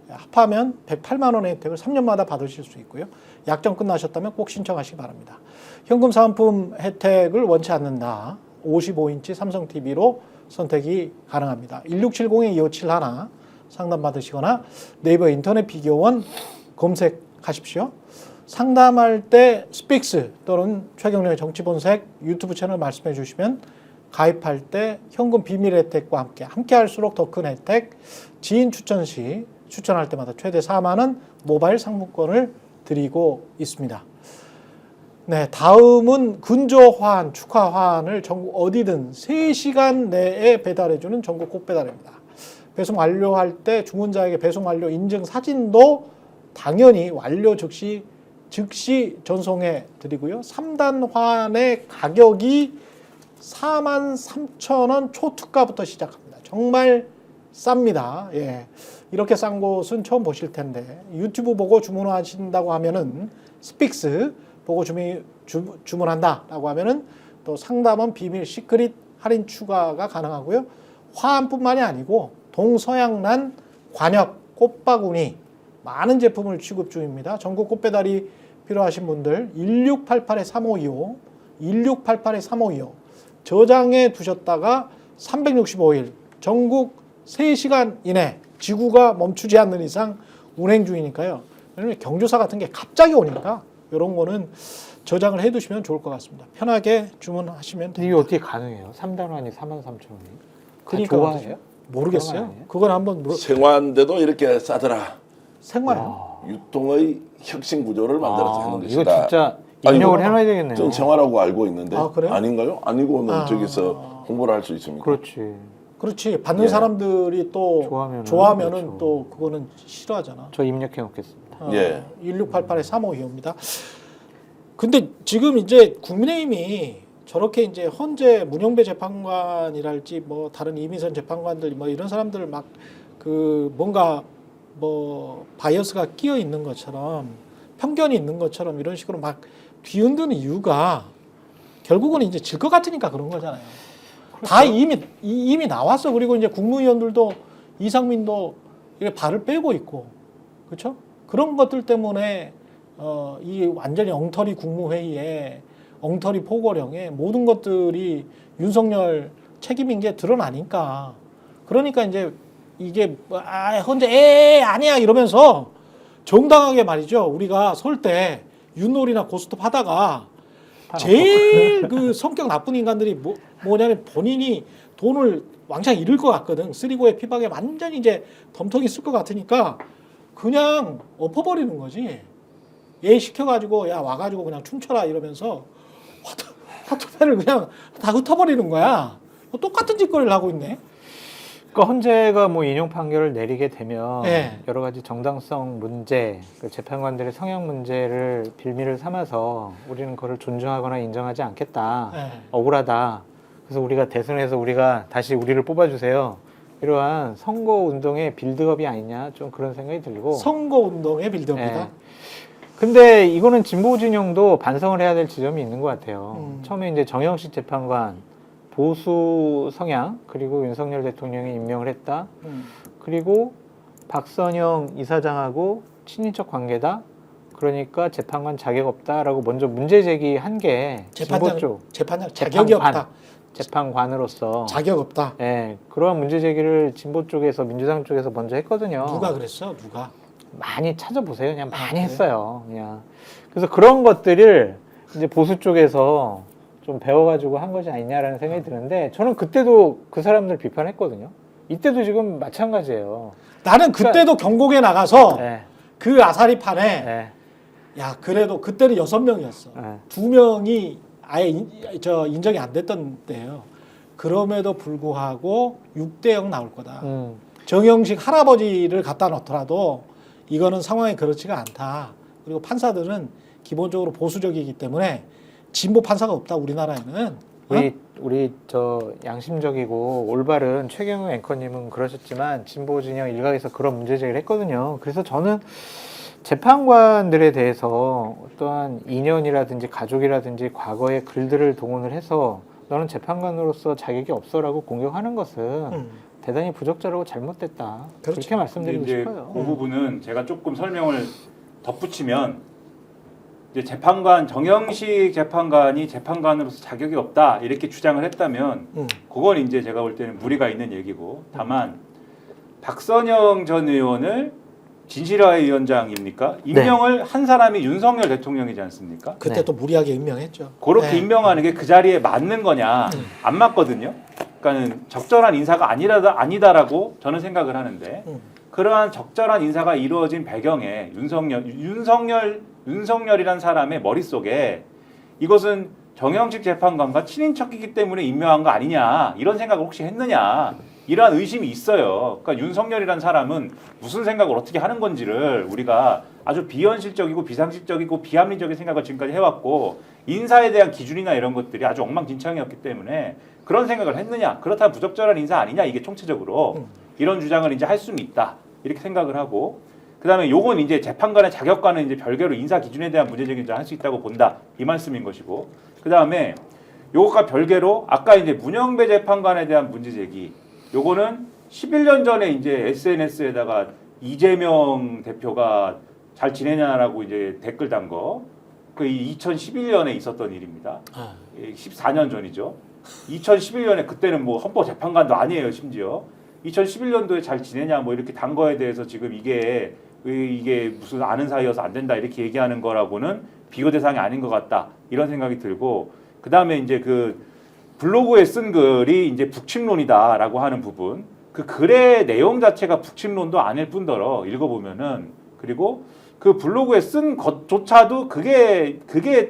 합하면 108만 원의 혜택을 3년마다 받으실 수 있고요. 약정 끝나셨다면 꼭 신청하시기 바랍니다. 현금 사은품 혜택을 원치 않는다. 55인치 삼성 TV로 선택이 가능합니다. 1670-2571 상담 받으시거나 네이버 인터넷 비교원 검색하십시오. 상담할 때 스픽스 또는 최경련의 정치본색 유튜브 채널 말씀해 주시면 가입할 때 현금 비밀 혜택과 함께 할수록 더 큰 혜택, 지인 추천 시 추천할 때마다 최대 4만 원 모바일 상품권을 드리고 있습니다. 네, 다음은 근조 화환, 축하 화환을 전국 어디든 3시간 내에 배달해주는 전국 꼭 배달입니다. 배송 완료할 때 주문자에게 배송 완료 인증 사진도 당연히 완료 즉시 전송해 드리고요. 3단 화환의 가격이 43,000원 초특가부터 시작합니다. 정말 쌉니다. 예. 이렇게 싼 곳은 처음 보실 텐데 유튜브 보고 주문하신다고 하면은 스픽스 보고 주문한다라고 하면은 또 상담원 비밀 시크릿 할인 추가가 가능하고요. 화환뿐만이 아니고 동서양난 관역 꽃바구니 많은 제품을 취급 중입니다. 전국 꽃배달이 필요하신 분들 1688-3525 1688-3525 저장해 두셨다가 365일 전국 3시간 이내 지구가 멈추지 않는 이상 운행 중이니까요. 왜냐면 경조사 같은 게 갑자기 오니까 이런 거는 저장을 해 두시면 좋을 것 같습니다. 편하게 주문하시면 됩니다. 이게 어떻게 가능해요? 3단원이 43,000원이? 그러니까 좋아해요? 모르겠어요. 그건 한번 생화인데도 이렇게 싸더라. 생활요. 유통의 혁신 구조를 만들어서 하는 것이다. 이거 진짜 아니, 입력을 이거 해놔야 되겠네요. 전 생화라고 알고 있는데 아, 그래요? 아닌가요? 아니고는 저기서 홍보를 할 수 있습니까? 그렇지. 그렇지. 받는 예. 사람들이 또 좋아하면은 그렇죠. 또 그거는 싫어하잖아. 저 입력해 놓겠습니다. 예. 1688-3525입니다. 근데 지금 이제 국민의힘이 저렇게 이제 헌재 문영배 재판관이랄지 뭐 다른 이민선 재판관들 뭐 이런 사람들 막 그 뭔가 뭐 바이어스가 끼어 있는 것처럼 편견이 있는 것처럼 이런 식으로 막 뒤흔드는 이유가 결국은 이제 질 것 같으니까 그런 거잖아요. 다 이미 나왔어. 그리고 이제 국무위원들도 이상민도 이게 발을 빼고 있고, 그렇죠? 그런 것들 때문에 이 완전히 엉터리 국무회의에 엉터리 포고령에 모든 것들이 윤석열 책임인 게 드러나니까. 그러니까 이제 이게 헌재 아니야 이러면서 정당하게 말이죠. 우리가 설 때 윷놀이나 고스톱 하다가 제일 그 성격 나쁜 인간들이 뭐냐면 본인이 돈을 왕창 잃을 것 같거든. 쓰리고의 피박에 완전히 이제 덤텅이 쓸 것 같으니까 그냥 엎어버리는 거지. 얘 시켜가지고 야 와가지고 그냥 춤춰라 이러면서 화투패를 그냥 다 흩어버리는 거야. 똑같은 짓거리를 하고 있네. 그러니까 헌재가 뭐 인용 판결을 내리게 되면 네. 여러 가지 정당성 문제, 그 재판관들의 성향 문제를 빌미를 삼아서 우리는 그걸 존중하거나 인정하지 않겠다. 네. 억울하다. 그래서 우리가 대선에서 우리가 다시 우리를 뽑아주세요. 이러한 선거 운동의 빌드업이 아니냐 좀 그런 생각이 들고. 선거운동의 빌드업이다. 네. 근데 이거는 진보 진영도 반성을 해야 될 지점이 있는 것 같아요. 처음에 이제 정영식 재판관 보수 성향 그리고 윤석열 대통령이 임명을 했다. 그리고 박선영 이사장하고 친인척 관계다. 그러니까 재판관 자격 없다라고 먼저 문제 제기한 게 진보 쪽 재판장 자격이 없다. 재판관으로서 자격 없다. 예, 그러한 문제 제기를 진보 쪽에서 민주당 쪽에서 먼저 했거든요. 누가 그랬어? 누가? 많이 찾아보세요. 그냥 많이 그래요? 했어요. 그냥 그래서 그런 것들을 이제 보수 쪽에서 좀 배워가지고 한 것이 아니냐라는 생각이 드는데 저는 그때도 그 사람들 비판했거든요. 이때도 지금 마찬가지예요. 나는 그때도 경곡에 나가서 네, 그 아사리판에 네, 야 그래도 그때는 6명이었어. 네. 2명이 아예 인정이 안 됐던 때예요. 그럼에도 불구하고 6대0 나올 거다. 정영식 할아버지를 갖다 놓더라도 이거는 상황이 그렇지가 않다. 그리고 판사들은 기본적으로 보수적이기 때문에 진보 판사가 없다 우리나라에는 우리 저 양심적이고 올바른 최경영 앵커님은 그러셨지만 진보 진영 일각에서 그런 문제 제기를 했거든요. 그래서 저는 재판관들에 대해서 어떠한 인연이라든지 가족이라든지 과거의 글들을 동원을 해서 너는 재판관으로서 자격이 없어라고 공격하는 것은 대단히 부적절하고 잘못됐다. 그렇죠. 그렇게 말씀드리고 이제 싶어요. 그 부분은 제가 조금 설명을 덧붙이면 이제 재판관 정영식 재판관이 재판관으로서 자격이 없다 이렇게 주장을 했다면 그건 이제 제가 볼 때는 무리가 있는 얘기고 다만 박선영 전 의원을 진실화의 위원장입니까? 임명을 한 사람이 윤석열 대통령이지 않습니까? 그때 네. 또 무리하게 임명했죠. 그렇게 네. 임명하는 게 그 자리에 맞는 거냐? 안 맞거든요. 그러니까는 적절한 인사가 아니다라고 저는 생각을 하는데 그러한 적절한 인사가 이루어진 배경에 윤석열이란 사람의 머릿속에 이것은 정영식 재판관과 친인척이기 때문에 임명한 거 아니냐 이런 생각을 혹시 했느냐 이러한 의심이 있어요. 그러니까 윤석열이란 사람은 무슨 생각을 어떻게 하는 건지를 우리가 아주 비현실적이고 비상식적이고 비합리적인 생각을 지금까지 해왔고 인사에 대한 기준이나 이런 것들이 아주 엉망진창이었기 때문에 그런 생각을 했느냐 그렇다면 부적절한 인사 아니냐 이게 총체적으로 이런 주장을 이제 할 수는 있다 이렇게 생각을 하고 그다음에 요건 이제 재판관의 자격과는 이제 별개로 인사 기준에 대한 문제 제기를 할 수 있다고 본다 이 말씀인 것이고 그다음에 요것과 별개로 아까 이제 문영배 재판관에 대한 문제 제기 요거는 11년 전에 이제 SNS에다가 이재명 대표가 잘 지내냐라고 이제 댓글 단 거 그 2011년에 있었던 일입니다. 14년 전이죠. 2011년에 그때는 뭐 헌법재판관도 아니에요 심지어 2011년도에 잘 지내냐 뭐 이렇게 단 거에 대해서 지금 이게 무슨 아는 사이여서 안 된다 이렇게 얘기하는 거라고는 비교 대상이 아닌 것 같다 이런 생각이 들고 그 다음에 이제 그 블로그에 쓴 글이 이제 북침론이다라고 하는 부분 그 글의 내용 자체가 북침론도 아닐 뿐더러 읽어보면은 그리고 그 블로그에 쓴 것조차도 그게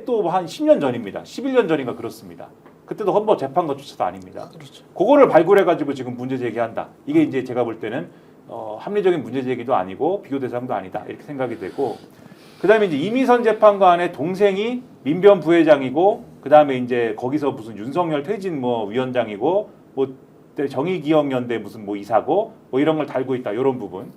또 한 10년 전입니다. 11년 전인가 그렇습니다. 그때도 헌법재판관조차도 아닙니다. 그렇죠. 그거를 발굴해가지고 지금 문제 제기한다. 이게 이제 제가 볼 때는 합리적인 문제 제기도 아니고 비교 대상도 아니다 이렇게 생각이 되고 그다음에 이제 이미선 재판관의 동생이 민변 부회장이고 그다음에 이제 거기서 무슨 윤석열 퇴진 뭐 위원장이고 뭐 정의기억연대 무슨 뭐 이사고 뭐 이런 걸 달고 있다 이런 부분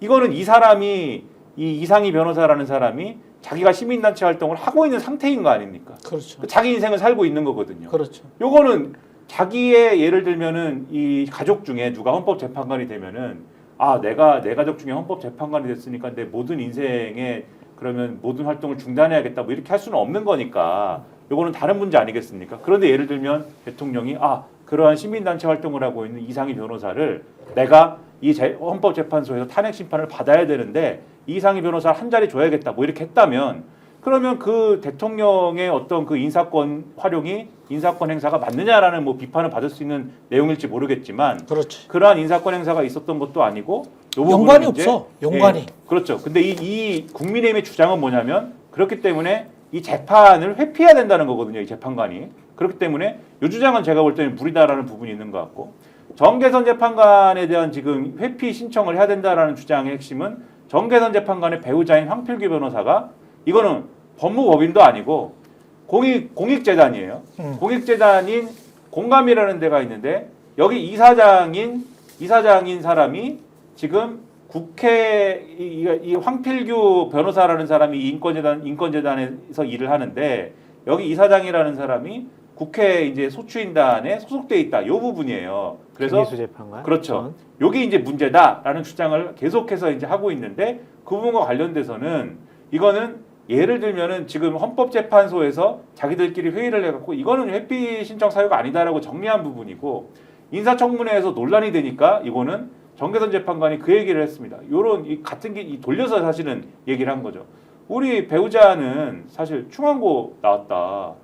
이거는 이 사람이 이 이상희 변호사라는 사람이 자기가 시민단체 활동을 하고 있는 상태인 거 아닙니까? 그렇죠. 자기 인생을 살고 있는 거거든요. 그렇죠. 요거는 자기의 예를 들면은 이 가족 중에 누가 헌법재판관이 되면은 아 내가 내 가족 중에 헌법재판관이 됐으니까 내 모든 인생에 그러면 모든 활동을 중단해야겠다 뭐 이렇게 할 수는 없는 거니까 요거는 다른 문제 아니겠습니까? 그런데 예를 들면 대통령이 그러한 시민단체 활동을 하고 있는 이상희 변호사를 내가 이 헌법재판소에서 탄핵 심판을 받아야 되는데 이상희 변호사를 한 자리 줘야겠다 뭐 이렇게 했다면 그러면 그 대통령의 어떤 그 인사권 활용이 인사권 행사가 맞느냐라는 뭐 비판을 받을 수 있는 내용일지 모르겠지만 그렇지. 그러한 인사권 행사가 있었던 것도 아니고 요 부분은 연관이 이제, 없어. 연관이. 그렇죠. 근데 이 국민의힘의 주장은 뭐냐면 그렇기 때문에 이 재판을 회피해야 된다는 거거든요. 이 재판관이. 그렇기 때문에 이 주장은 제가 볼 때는 무리다라는 부분이 있는 것 같고 정계선 재판관에 대한 지금 회피 신청을 해야 된다라는 주장의 핵심은 정계선 재판관의 배우자인 황필규 변호사가 이거는 법무법인도 아니고 공익재단이에요. 공익재단인 공감이라는 데가 있는데 여기 이사장인 사람이 지금 국회 이 황필규 변호사라는 사람이 인권재단에서 일을 하는데 여기 이사장이라는 사람이 국회 이제 소추인단에 소속돼 있다. 요 부분이에요. 그래서 김희수 재판관. 그렇죠. 요게 이제 문제다라는 주장을 계속해서 이제 하고 있는데 그 부분과 관련돼서는 이거는 예를 들면은 지금 헌법재판소에서 자기들끼리 회의를 해갖고 이거는 회피 신청 사유가 아니다라고 정리한 부분이고 인사청문회에서 논란이 되니까 이거는 정계선 재판관이 그 얘기를 했습니다. 요런 같은 게 돌려서 사실은 얘기를 한 거죠. 우리 배우자는 사실 충안고 나왔다.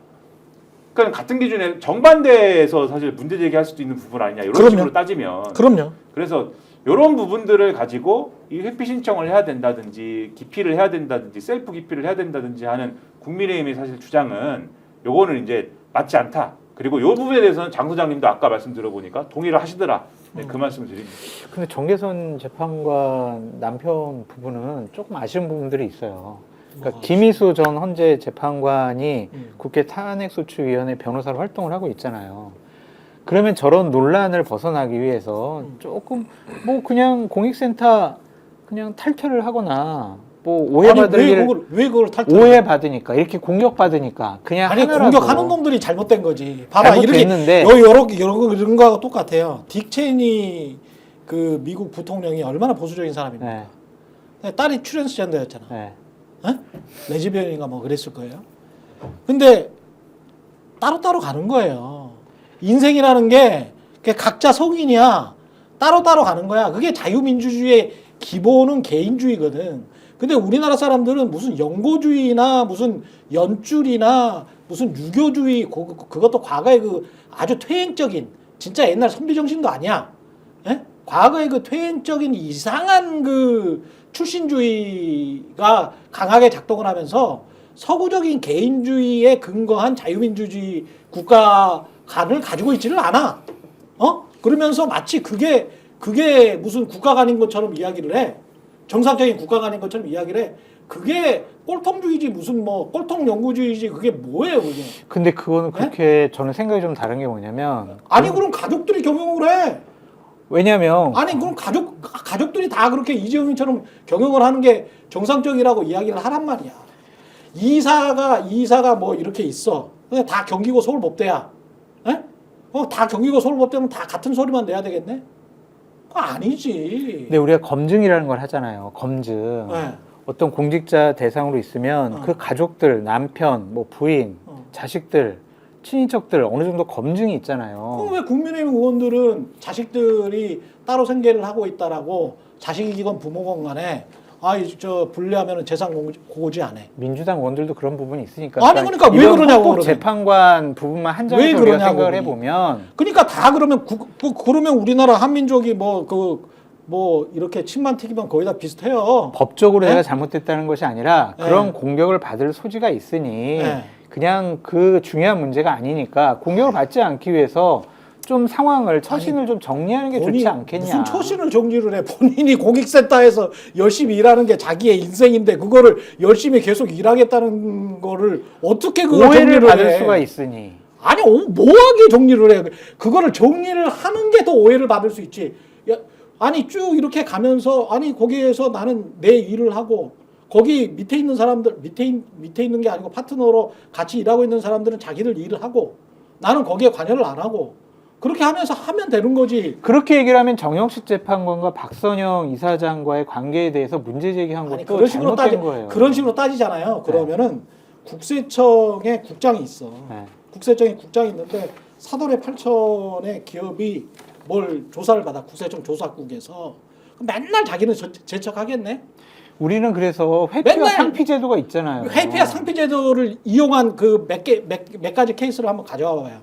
그러니까 같은 기준에 정반대에서 사실 문제 제기할 수도 있는 부분 아니냐 이런 그럼요. 식으로 따지면 그럼요. 그래서 이런 부분들을 가지고 이 회피 신청을 해야 된다든지 기피를 해야 된다든지 셀프 기피를 해야 된다든지 하는 국민의힘의 사실 주장은 요거는 이제 맞지 않다. 그리고 요 부분에 대해서는 장 소장님도 아까 말씀 들어보니까 동의를 하시더라. 네, 그 말씀을 드립니다. 근데 정계선 재판관 남편 부분은 조금 아쉬운 부분들이 있어요. 그러니까 김희수 전 헌재 재판관이 음. 국회 탄핵소추위원회 변호사로 활동을 하고 있잖아요. 그러면 저런 논란을 벗어나기 위해서 조금 뭐 그냥 공익센터 그냥 탈퇴를 하거나 뭐 오해받을 일 왜 그걸 탈퇴? 오해받으니까 이렇게 공격받으니까 그냥 아니 하느라고. 공격하는 놈들이 잘못된 거지. 봐봐 잘못됐는데. 이렇게 이런 거하고 똑같아요. 딕 체니 그 미국 부통령이 얼마나 보수적인 사람입니까? 네, 딸이 트랜스젠더였잖아. 네. 어? 레즈비언인가 뭐 그랬을 거예요. 근데 따로따로 가는 거예요. 인생이라는 게 각자 성인이야. 따로따로 가는 거야. 그게 자유민주주의의 기본은 개인주의거든. 근데 우리나라 사람들은 무슨 영고주의나 무슨 연줄이나 무슨 유교주의 그것도 과거의 그 아주 퇴행적인 진짜 옛날 선비 정신도 아니야. 예? 과거의 그 퇴행적인 이상한 그 출신주의가 강하게 작동을 하면서 서구적인 개인주의에 근거한 자유민주주의 국가관을 가지고 있지를 않아. 그러면서 마치 그게 무슨 국가관인 것처럼 이야기를 해. 정상적인 국가관인 것처럼 이야기를 해. 그게 꼴통주의지 무슨 뭐 꼴통 영구주의지 그게 뭐예요 그게. 근데 그거는 그렇게 저는 생각이 좀 다른 게 뭐냐면 아니 그럼 가족들이 경영을 해. 왜냐면 아니 그럼 가족들이 다 그렇게 이재용처럼 경영을 하는 게 정상적이라고 이야기를 하란 말이야. 이사가 뭐 이렇게 있어. 근데 다 경기고 서울법대야. 에? 다 경기고 서울법대면 다 같은 소리만 내야 되겠네? 그거 아니지. 근데 우리가 검증이라는 걸 하잖아요. 검증. 네. 어떤 공직자 대상으로 있으면 그 가족들, 남편, 뭐 부인, 자식들, 친인척들 어느 정도 검증이 있잖아요. 그럼 왜 국민의힘 의원들은 자식들이 따로 생계를 하고 있다라고 자식이건 부모건 간에 저 분리하면 재산 고지 안 해. 민주당 의원들도 그런 부분이 있으니까. 아니 그러니까 왜 그러냐고 그러면. 재판관 부분만 왜 한정해서 우리가 그러냐고, 생각을 그러니. 해보면 그러니까 다 그러면 그러면 우리나라 한민족이 뭐 이렇게 침만 튀기면 거의 다 비슷해요. 법적으로 네? 내가 잘못됐다는 것이 아니라 네. 그런 공격을 받을 소지가 있으니 네. 그냥 그 중요한 문제가 아니니까 공격을 받지 않기 위해서 좀 상황을 처신을 좀 정리하는 게 좋지 않겠냐. 무슨 처신을 정리를 해. 본인이 공익센터에서 열심히 일하는 게 자기의 인생인데 그거를 열심히 계속 일하겠다는 거를 어떻게 그걸 오해를 정리를 받을 해. 수가 있으니. 아니 뭐하게 정리를 해. 그거를 정리를 하는 게 더 오해를 받을 수 있지. 아니 쭉 이렇게 가면서 아니 거기에서 나는 내 일을 하고 거기 밑에 있는 사람들 밑에 있는 게 아니고 파트너로 같이 일하고 있는 사람들은 자기들 일을 하고 나는 거기에 관여를 안 하고 그렇게 하면서 하면 되는 거지. 그렇게 얘기를 하면 정영식 재판관과 박선영 이사장과의 관계에 대해서 문제 제기한 아니 것도 그런 식으로 잘못된 거예요. 그런 식으로 따지잖아요. 그러면은 국세청에 국장이 있어. 네. 국세청에 국장이 있는데 사돈의 8천의 기업이 뭘 조사를 받아 국세청 조사국에서 맨날 자기는 재척하겠네. 우리는 그래서 회피와 맨날 상피 제도가 있잖아요. 회피와 상피 제도를 이용한 그 몇 가지 케이스를 한번 가져와 봐요.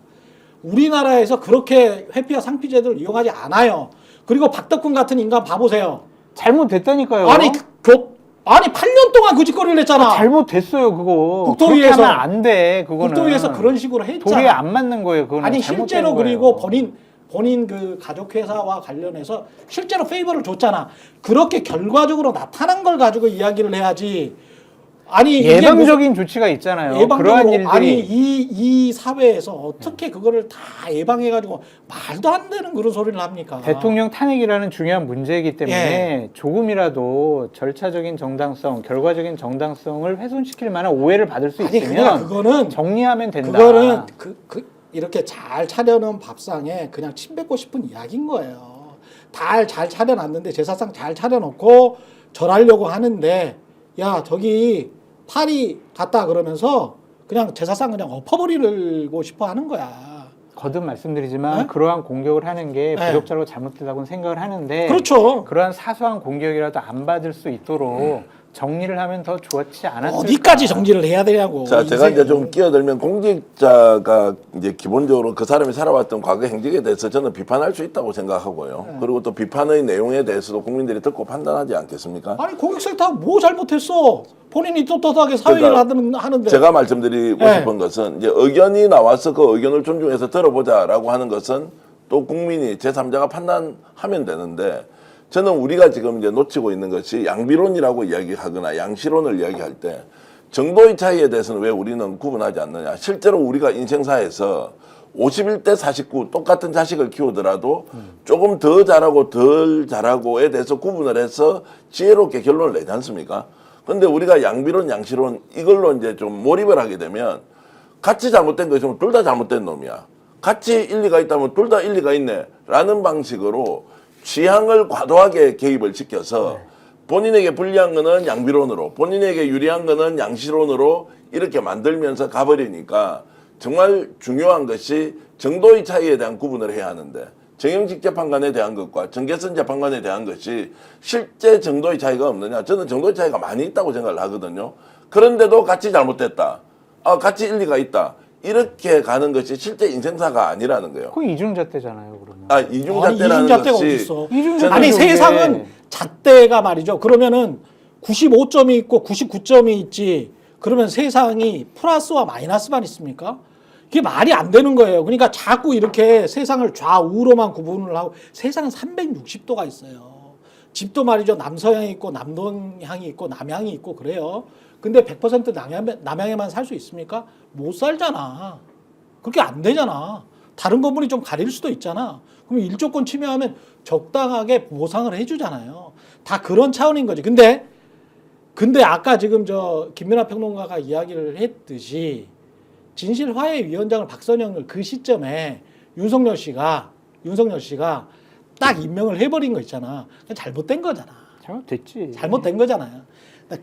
우리나라에서 그렇게 회피와 상피 제도를 이용하지 않아요. 그리고 박덕훈 같은 인간 봐보세요. 잘못됐다니까요. 아니 8년 동안 그 짓거리를 했잖아. 잘못됐어요 그거. 국토위에서 그렇게 하면 안 돼. 그거는 국토위에서 그런 식으로 했잖아. 도리에 안 맞는 거예요. 그거는 아니 잘못된 실제로 거예요. 그리고 본인 그 가족회사와 관련해서 실제로 페이버를 줬잖아. 그렇게 결과적으로 나타난 걸 가지고 이야기를 해야지. 아니 이게 예방적인 조치가 있잖아요. 그러한 예방적으로 일들이 아니 이 사회에서 어떻게 그거를 다 예방해가지고 말도 안 되는 그런 소리를 합니까? 대통령 탄핵이라는 중요한 문제이기 때문에 예. 조금이라도 절차적인 정당성, 결과적인 정당성을 훼손시킬 만한 오해를 받을 수 아니 있으면 그거는 정리하면 된다. 그거는 이렇게 잘 차려놓은 밥상에 그냥 침 뱉고 싶은 이야기인 거예요. 잘 차려놨는데 제사상 잘 차려놓고 절하려고 하는데 야 저기 탈이 갔다 그러면서 그냥 제사상 그냥 엎어버리고 싶어 하는 거야. 거듭 말씀드리지만 네? 그러한 공격을 하는 게 네. 부적절하고 잘못되다고 생각을 하는데 그렇죠. 그러한 사소한 공격이라도 안 받을 수 있도록 정리를 하면 더 좋지 않았을까. 어디까지 정리를 해야 되냐고. 자, 제가 이제 좀 인생을. 끼어들면 공직자가 이제 기본적으로 그 사람이 살아왔던 과거 행적에 대해서 저는 비판할 수 있다고 생각하고요. 그리고 또 비판의 내용에 대해서도 국민들이 듣고 판단하지 않겠습니까? 아니 공익센터 뭐 잘못했어? 본인이 떳떳하게 사회를 그러니까 하는데. 제가 말씀드리고 네. 싶은 것은 이제 의견이 나와서 그 의견을 존중해서 들어보자라고 하는 것은 또 국민이 제3자가 판단하면 되는데 저는 우리가 지금 이제 놓치고 있는 것이 양비론이라고 이야기하거나 양시론을 이야기할 때 정도의 차이에 대해서는 왜 우리는 구분하지 않느냐. 실제로 우리가 인생사에서 51대 49 똑같은 자식을 키우더라도 조금 더 잘하고 덜 잘하고에 대해서 구분을 해서 지혜롭게 결론을 내지 않습니까? 근데 우리가 양비론, 양시론 이걸로 이제 좀 몰입을 하게 되면 같이 잘못된 거 있으면 둘 다 잘못된 놈이야. 같이 일리가 있다면 둘 다 일리가 있네. 라는 방식으로 취향을 과도하게 개입을 시켜서 본인에게 불리한 거는 양비론으로, 본인에게 유리한 거는 양시론으로 이렇게 만들면서 가버리니까 정말 중요한 것이 정도의 차이에 대한 구분을 해야 하는데 정영식 재판관에 대한 것과 정계선 재판관에 대한 것이 실제 정도의 차이가 없느냐. 저는 정도의 차이가 많이 있다고 생각을 하거든요. 그런데도 같이 잘못됐다. 같이 일리가 있다. 이렇게 가는 것이 실제 인생사가 아니라는 거예요. 그 이중잣대잖아요, 그러면. 이중잣대라는 이중잣대가 것이 어딨어. 이중잣대 아니 저게. 세상은 잣대가 말이죠. 그러면은 95점이 있고 99점이 있지. 그러면 세상이 플러스와 마이너스만 있습니까? 이게 말이 안 되는 거예요. 그러니까 자꾸 이렇게 세상을 좌우로만 구분을 하고 세상은 360도가 있어요. 집도 말이죠. 남서향이 있고 남동향이 있고 남향이 있고 그래요. 근데 100% 남향에만 살 수 있습니까? 못 살잖아. 그렇게 안 되잖아. 다른 건물이 좀 가릴 수도 있잖아. 그럼 일조권 침해하면 적당하게 보상을 해주잖아요. 다 그런 차원인 거지. 근데 아까 지금 김민하 평론가가 이야기를 했듯이 진실화해위원장을 박선영을 그 시점에 윤석열 씨가 딱 임명을 해버린 거 있잖아. 잘못된 거잖아. 잘못됐지. 잘못된 거잖아요.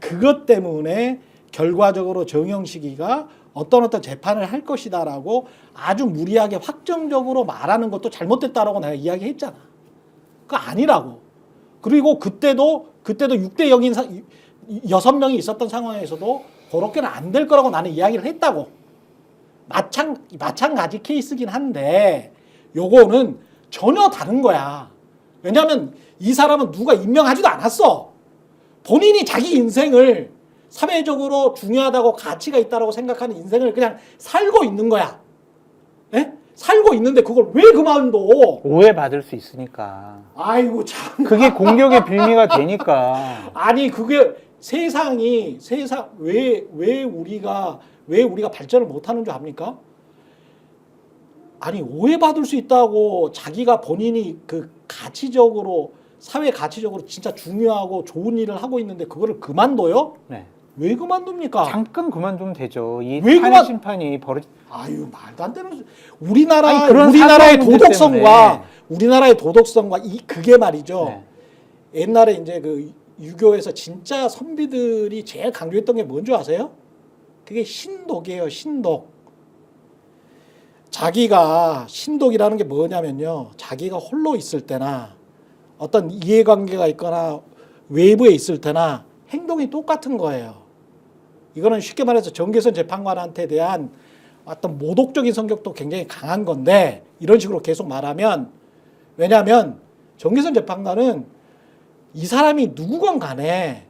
그것 때문에 결과적으로 정영식이가 어떤 재판을 할 것이다라고 아주 무리하게 확정적으로 말하는 것도 잘못됐다라고 내가 이야기했잖아. 그거 아니라고. 그리고 그때도 6대 0인 6명이 있었던 상황에서도 그렇게는 안 될 거라고 나는 이야기를 했다고. 마찬가지 케이스긴 한데 요거는 전혀 다른 거야. 왜냐하면 이 사람은 누가 임명하지도 않았어. 본인이 자기 인생을 사회적으로 중요하다고 가치가 있다고 생각하는 인생을 그냥 살고 있는 거야. 예? 살고 있는데 그걸 왜 그만둬? 오해받을 수 있으니까. 아이고 참. 그게 공격의 빌미가 되니까. 아니 그게 왜 우리가 발전을 못하는 줄 압니까? 아니 오해받을 수 있다고 자기가 본인이 그 가치적으로 사회 가치적으로 진짜 중요하고 좋은 일을 하고 있는데 그거를 그만둬요? 네. 왜 그만둡니까? 잠깐 그만두면 되죠. 이 왜 탄핵 심판이 아유 말도 안 되는 우리나라의 아니, 그런 사소한 문제 우리나라의 도덕성과 그게 말이죠. 네. 옛날에 이제 그 유교에서 진짜 선비들이 제일 강조했던 게 뭔지 아세요? 그게 신독이에요. 신독. 자기가 신독이라는 게 뭐냐면요. 자기가 홀로 있을 때나 어떤 이해관계가 있거나 외부에 있을 때나 행동이 똑같은 거예요. 이거는 쉽게 말해서 정계선 재판관한테 대한 어떤 모독적인 성격도 굉장히 강한 건데 이런 식으로 계속 말하면 왜냐하면 정계선 재판관은 이 사람이 누구건 간에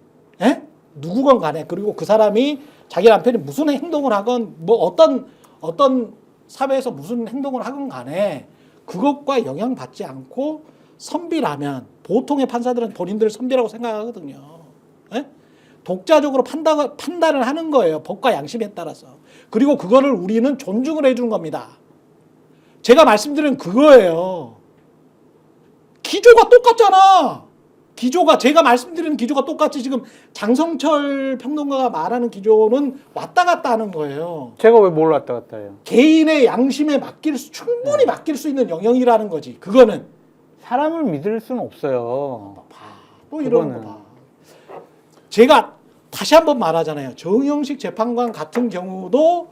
그리고 그 사람이 자기 남편이 무슨 행동을 하건 뭐 어떤 사회에서 무슨 행동을 하건 간에 그것과 영향받지 않고 선비라면 보통의 판사들은 본인들을 선비라고 생각하거든요. 예? 독자적으로 판단을 하는 거예요. 법과 양심에 따라서. 그리고 그거를 우리는 존중을 해주는 겁니다. 제가 말씀드린 그거예요. 기조가 똑같잖아. 제가 말씀드리는 기조가 똑같이 지금 장성철 평론가가 말하는 기조는 왔다 갔다 하는 거예요. 제가 왜 뭘 왔다 갔다 해요? 개인의 양심에 충분히 맡길 수 있는 영역이라는 거지. 그거는. 사람을 믿을 수는 없어요. 또 이러는 거 봐. 제가 다시 한번 말하잖아요. 정영식 재판관 같은 경우도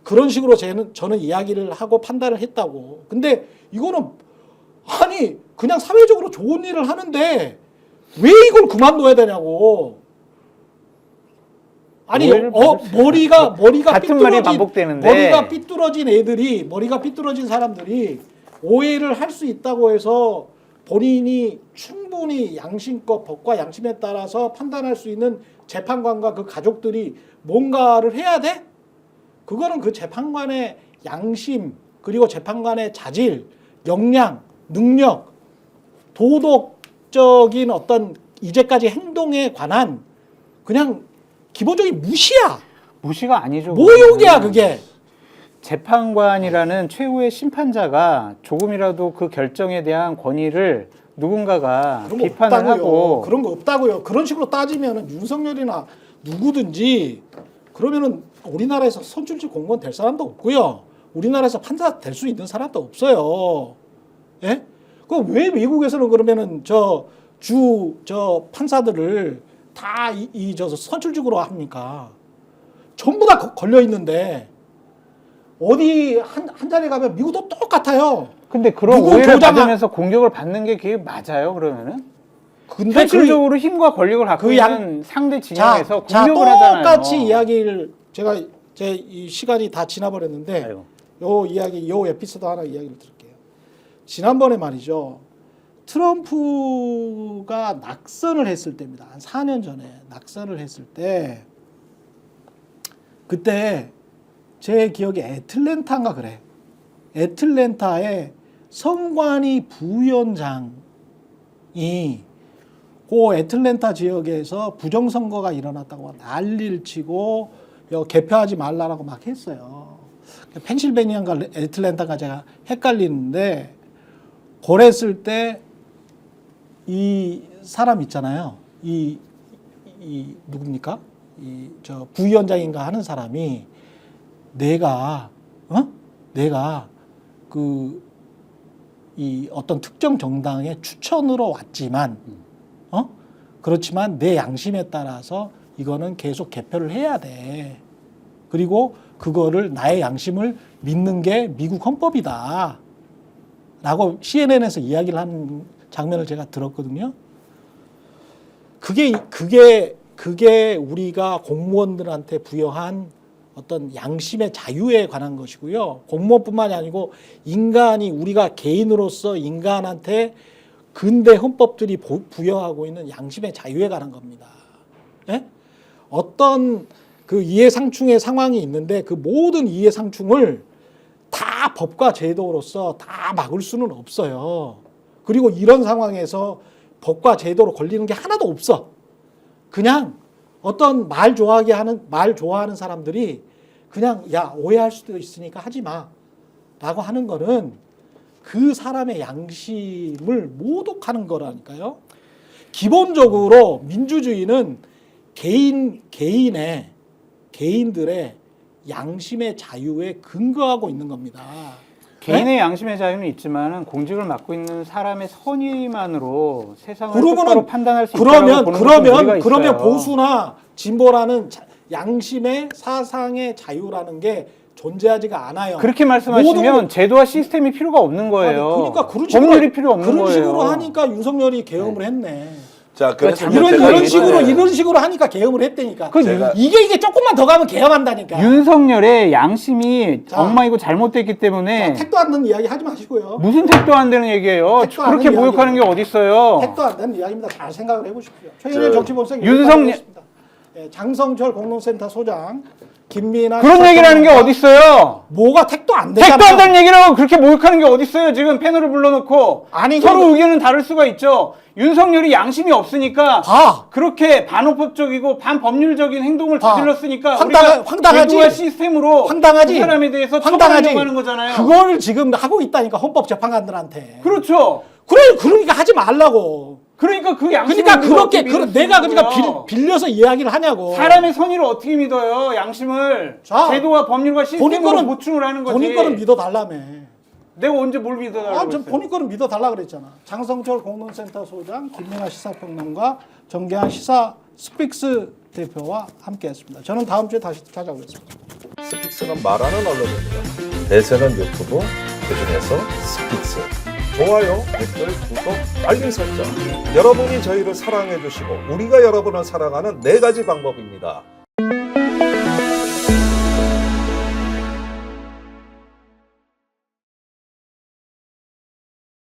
그런 식으로 저는 이야기를 하고 판단을 했다고. 근데 이거는 아니 그냥 사회적으로 좋은 일을 하는데 왜 이걸 그만둬야 되냐고. 아니 머리가 같은 말이 반복되는데 머리가 삐뚤어진 사람들이 오해를 할 수 있다고 해서 본인이 충분히 양심껏 법과 양심에 따라서 판단할 수 있는 재판관과 그 가족들이 뭔가를 해야 돼? 그거는 그 재판관의 양심 그리고 재판관의 자질, 역량, 능력, 도덕적인 어떤 이제까지 행동에 관한 그냥 기본적인 무시야. 무시가 아니죠. 모욕이야 그게. 재판관이라는 최후의 심판자가 조금이라도 그 결정에 대한 권위를 누군가가 그런 거 비판을 없다고요. 하고 그런 거 없다고요. 그런 식으로 따지면은 윤석열이나 누구든지 그러면은 우리나라에서 선출직 공무원 될 사람도 없고요. 우리나라에서 판사 될 수 있는 사람도 없어요. 예? 그 왜 미국에서는 그러면은 저 판사들을 다 선출직으로 합니까? 전부 다 걸려 있는데 어디 한 자리에 가면 미국도 똑같아요. 근데 그런 누구 오해를 조장한- 받으면서 공격을 받는 게 그게 맞아요 그러면은? 근데 현실적으로 힘과 권력을 갖고 그 있는 상대 진영에서 자, 공격을 하잖아요. 똑같이 이야기를 제가 제 이 시간이 다 지나버렸는데 아이고. 요 에피소드 하나 이야기를 드릴게요. 지난번에 말이죠. 트럼프가 낙선을 했을 때입니다. 한 4년 전에 낙선을 했을 때 그때 제 기억에 애틀랜타인가 그래. 애틀랜타의 성관이 부위원장이 그 애틀랜타 지역에서 부정선거가 일어났다고 난리를 치고 개표하지 말라라고 막 했어요. 펜실베니아인가 애틀랜타가 제가 헷갈리는데 그랬을 때 이 사람 있잖아요. 이 누굽니까? 저 부위원장인가 하는 사람이 내가 이 어떤 특정 정당의 추천으로 왔지만 그렇지만 내 양심에 따라서 이거는 계속 개표를 해야 돼. 그리고 그거를 나의 양심을 믿는 게 미국 헌법이다. 라고 CNN에서 이야기를 하는 장면을 제가 들었거든요. 그게 우리가 공무원들한테 부여한 어떤 양심의 자유에 관한 것이고요. 공무원뿐만이 아니고 인간이 우리가 개인으로서 인간한테 근대 헌법들이 부여하고 있는 양심의 자유에 관한 겁니다. 예? 어떤 그 이해상충의 상황이 있는데 그 모든 이해상충을 다 법과 제도로서 다 막을 수는 없어요. 그리고 이런 상황에서 법과 제도로 걸리는 게 하나도 없어. 그냥 어떤 말 좋아하는 사람들이 그냥 야 오해할 수도 있으니까 하지 마 라고 하는 거는 그 사람의 양심을 모독하는 거라니까요. 기본적으로 민주주의는 개인들의 양심의 자유에 근거하고 있는 겁니다. 개인의 양심의 자유는 있지만은 공직을 맡고 있는 사람의 선의만으로 세상을 그러면은 똑바로 판단할 수 있다고 보는 것은 무리가 있어요. 그러면 보수나 진보라는 양심의 사상의 자유라는 게 존재하지가 않아요. 그렇게 말씀하시면 모든 제도와 시스템이 필요가 없는 거예요. 그러니까 그런 식으로 법률이 필요 없는 그런 거예요. 식으로 하니까 윤석열이 계엄을 했네. 자, 그래서 그러니까 제가 이런 식으로 하니까 계엄을 했다니까. 제가- 이게 조금만 더 가면 계엄한다니까. 윤석열의 양심이 자, 엉망이고 잘못됐기 때문에 택도 안 되는 이야기 하지 마시고요. 무슨 택도 안 되는 얘기예요. 택도 안 그렇게 되는 모욕하는 게 이야기예요. 어딨어요. 택도 안 되는 이야기입니다. 잘 생각을 해보십시오. 최근의 저- 정치본색 장성철 공론센터 소장 김민아 그런 얘기를 하는 게 어딨어요. 뭐가 택도 안 되잖아. 택도 안 되는 얘기라고 그렇게 모욕하는 게 어딨어요. 지금 패널을 불러놓고 아니, 서로 의견은 다를 수가 있죠. 윤석열이 양심이 없으니까 봐. 그렇게 반헌법적이고 반법률적인 행동을 봐. 저질렀으니까 황당하지? 제도와 시스템으로 황당하지? 그 사람에 대해서 황당하지? 처벌하려고 하는 거잖아요. 그거를 지금 하고 있다니까 헌법재판관들한테. 그렇죠. 그러니까 하지 말라고. 그러니까 그 양심을 그러니까 우리가 그렇게 어떻게 믿을 수 내가 있는 그러니까 거예요? 빌려서 이야기를 하냐고. 사람의 선의를 어떻게 믿어요? 양심을 자, 제도와 법률과 본인 시스템으로 거는 보충을 하는 거지. 본인 거는 믿어달라며. 내가 언제 뭘 믿어달라고 전 했어요? 본인 거는 믿어달라 그랬잖아. 장성철 공론센터 소장, 김민아 시사평론가, 정계한 시사 스픽스 대표와 함께했습니다. 저는 다음 주에 다시 찾아오겠습니다. 스픽스는 말하는 언론입니다. 대세는 유튜브, 그중에서 스픽스. 좋아요, 댓글, 구독, 알림 설정. 여러분이 저희를 사랑해 주시고 우리가 여러분을 사랑하는 4가지 방법입니다.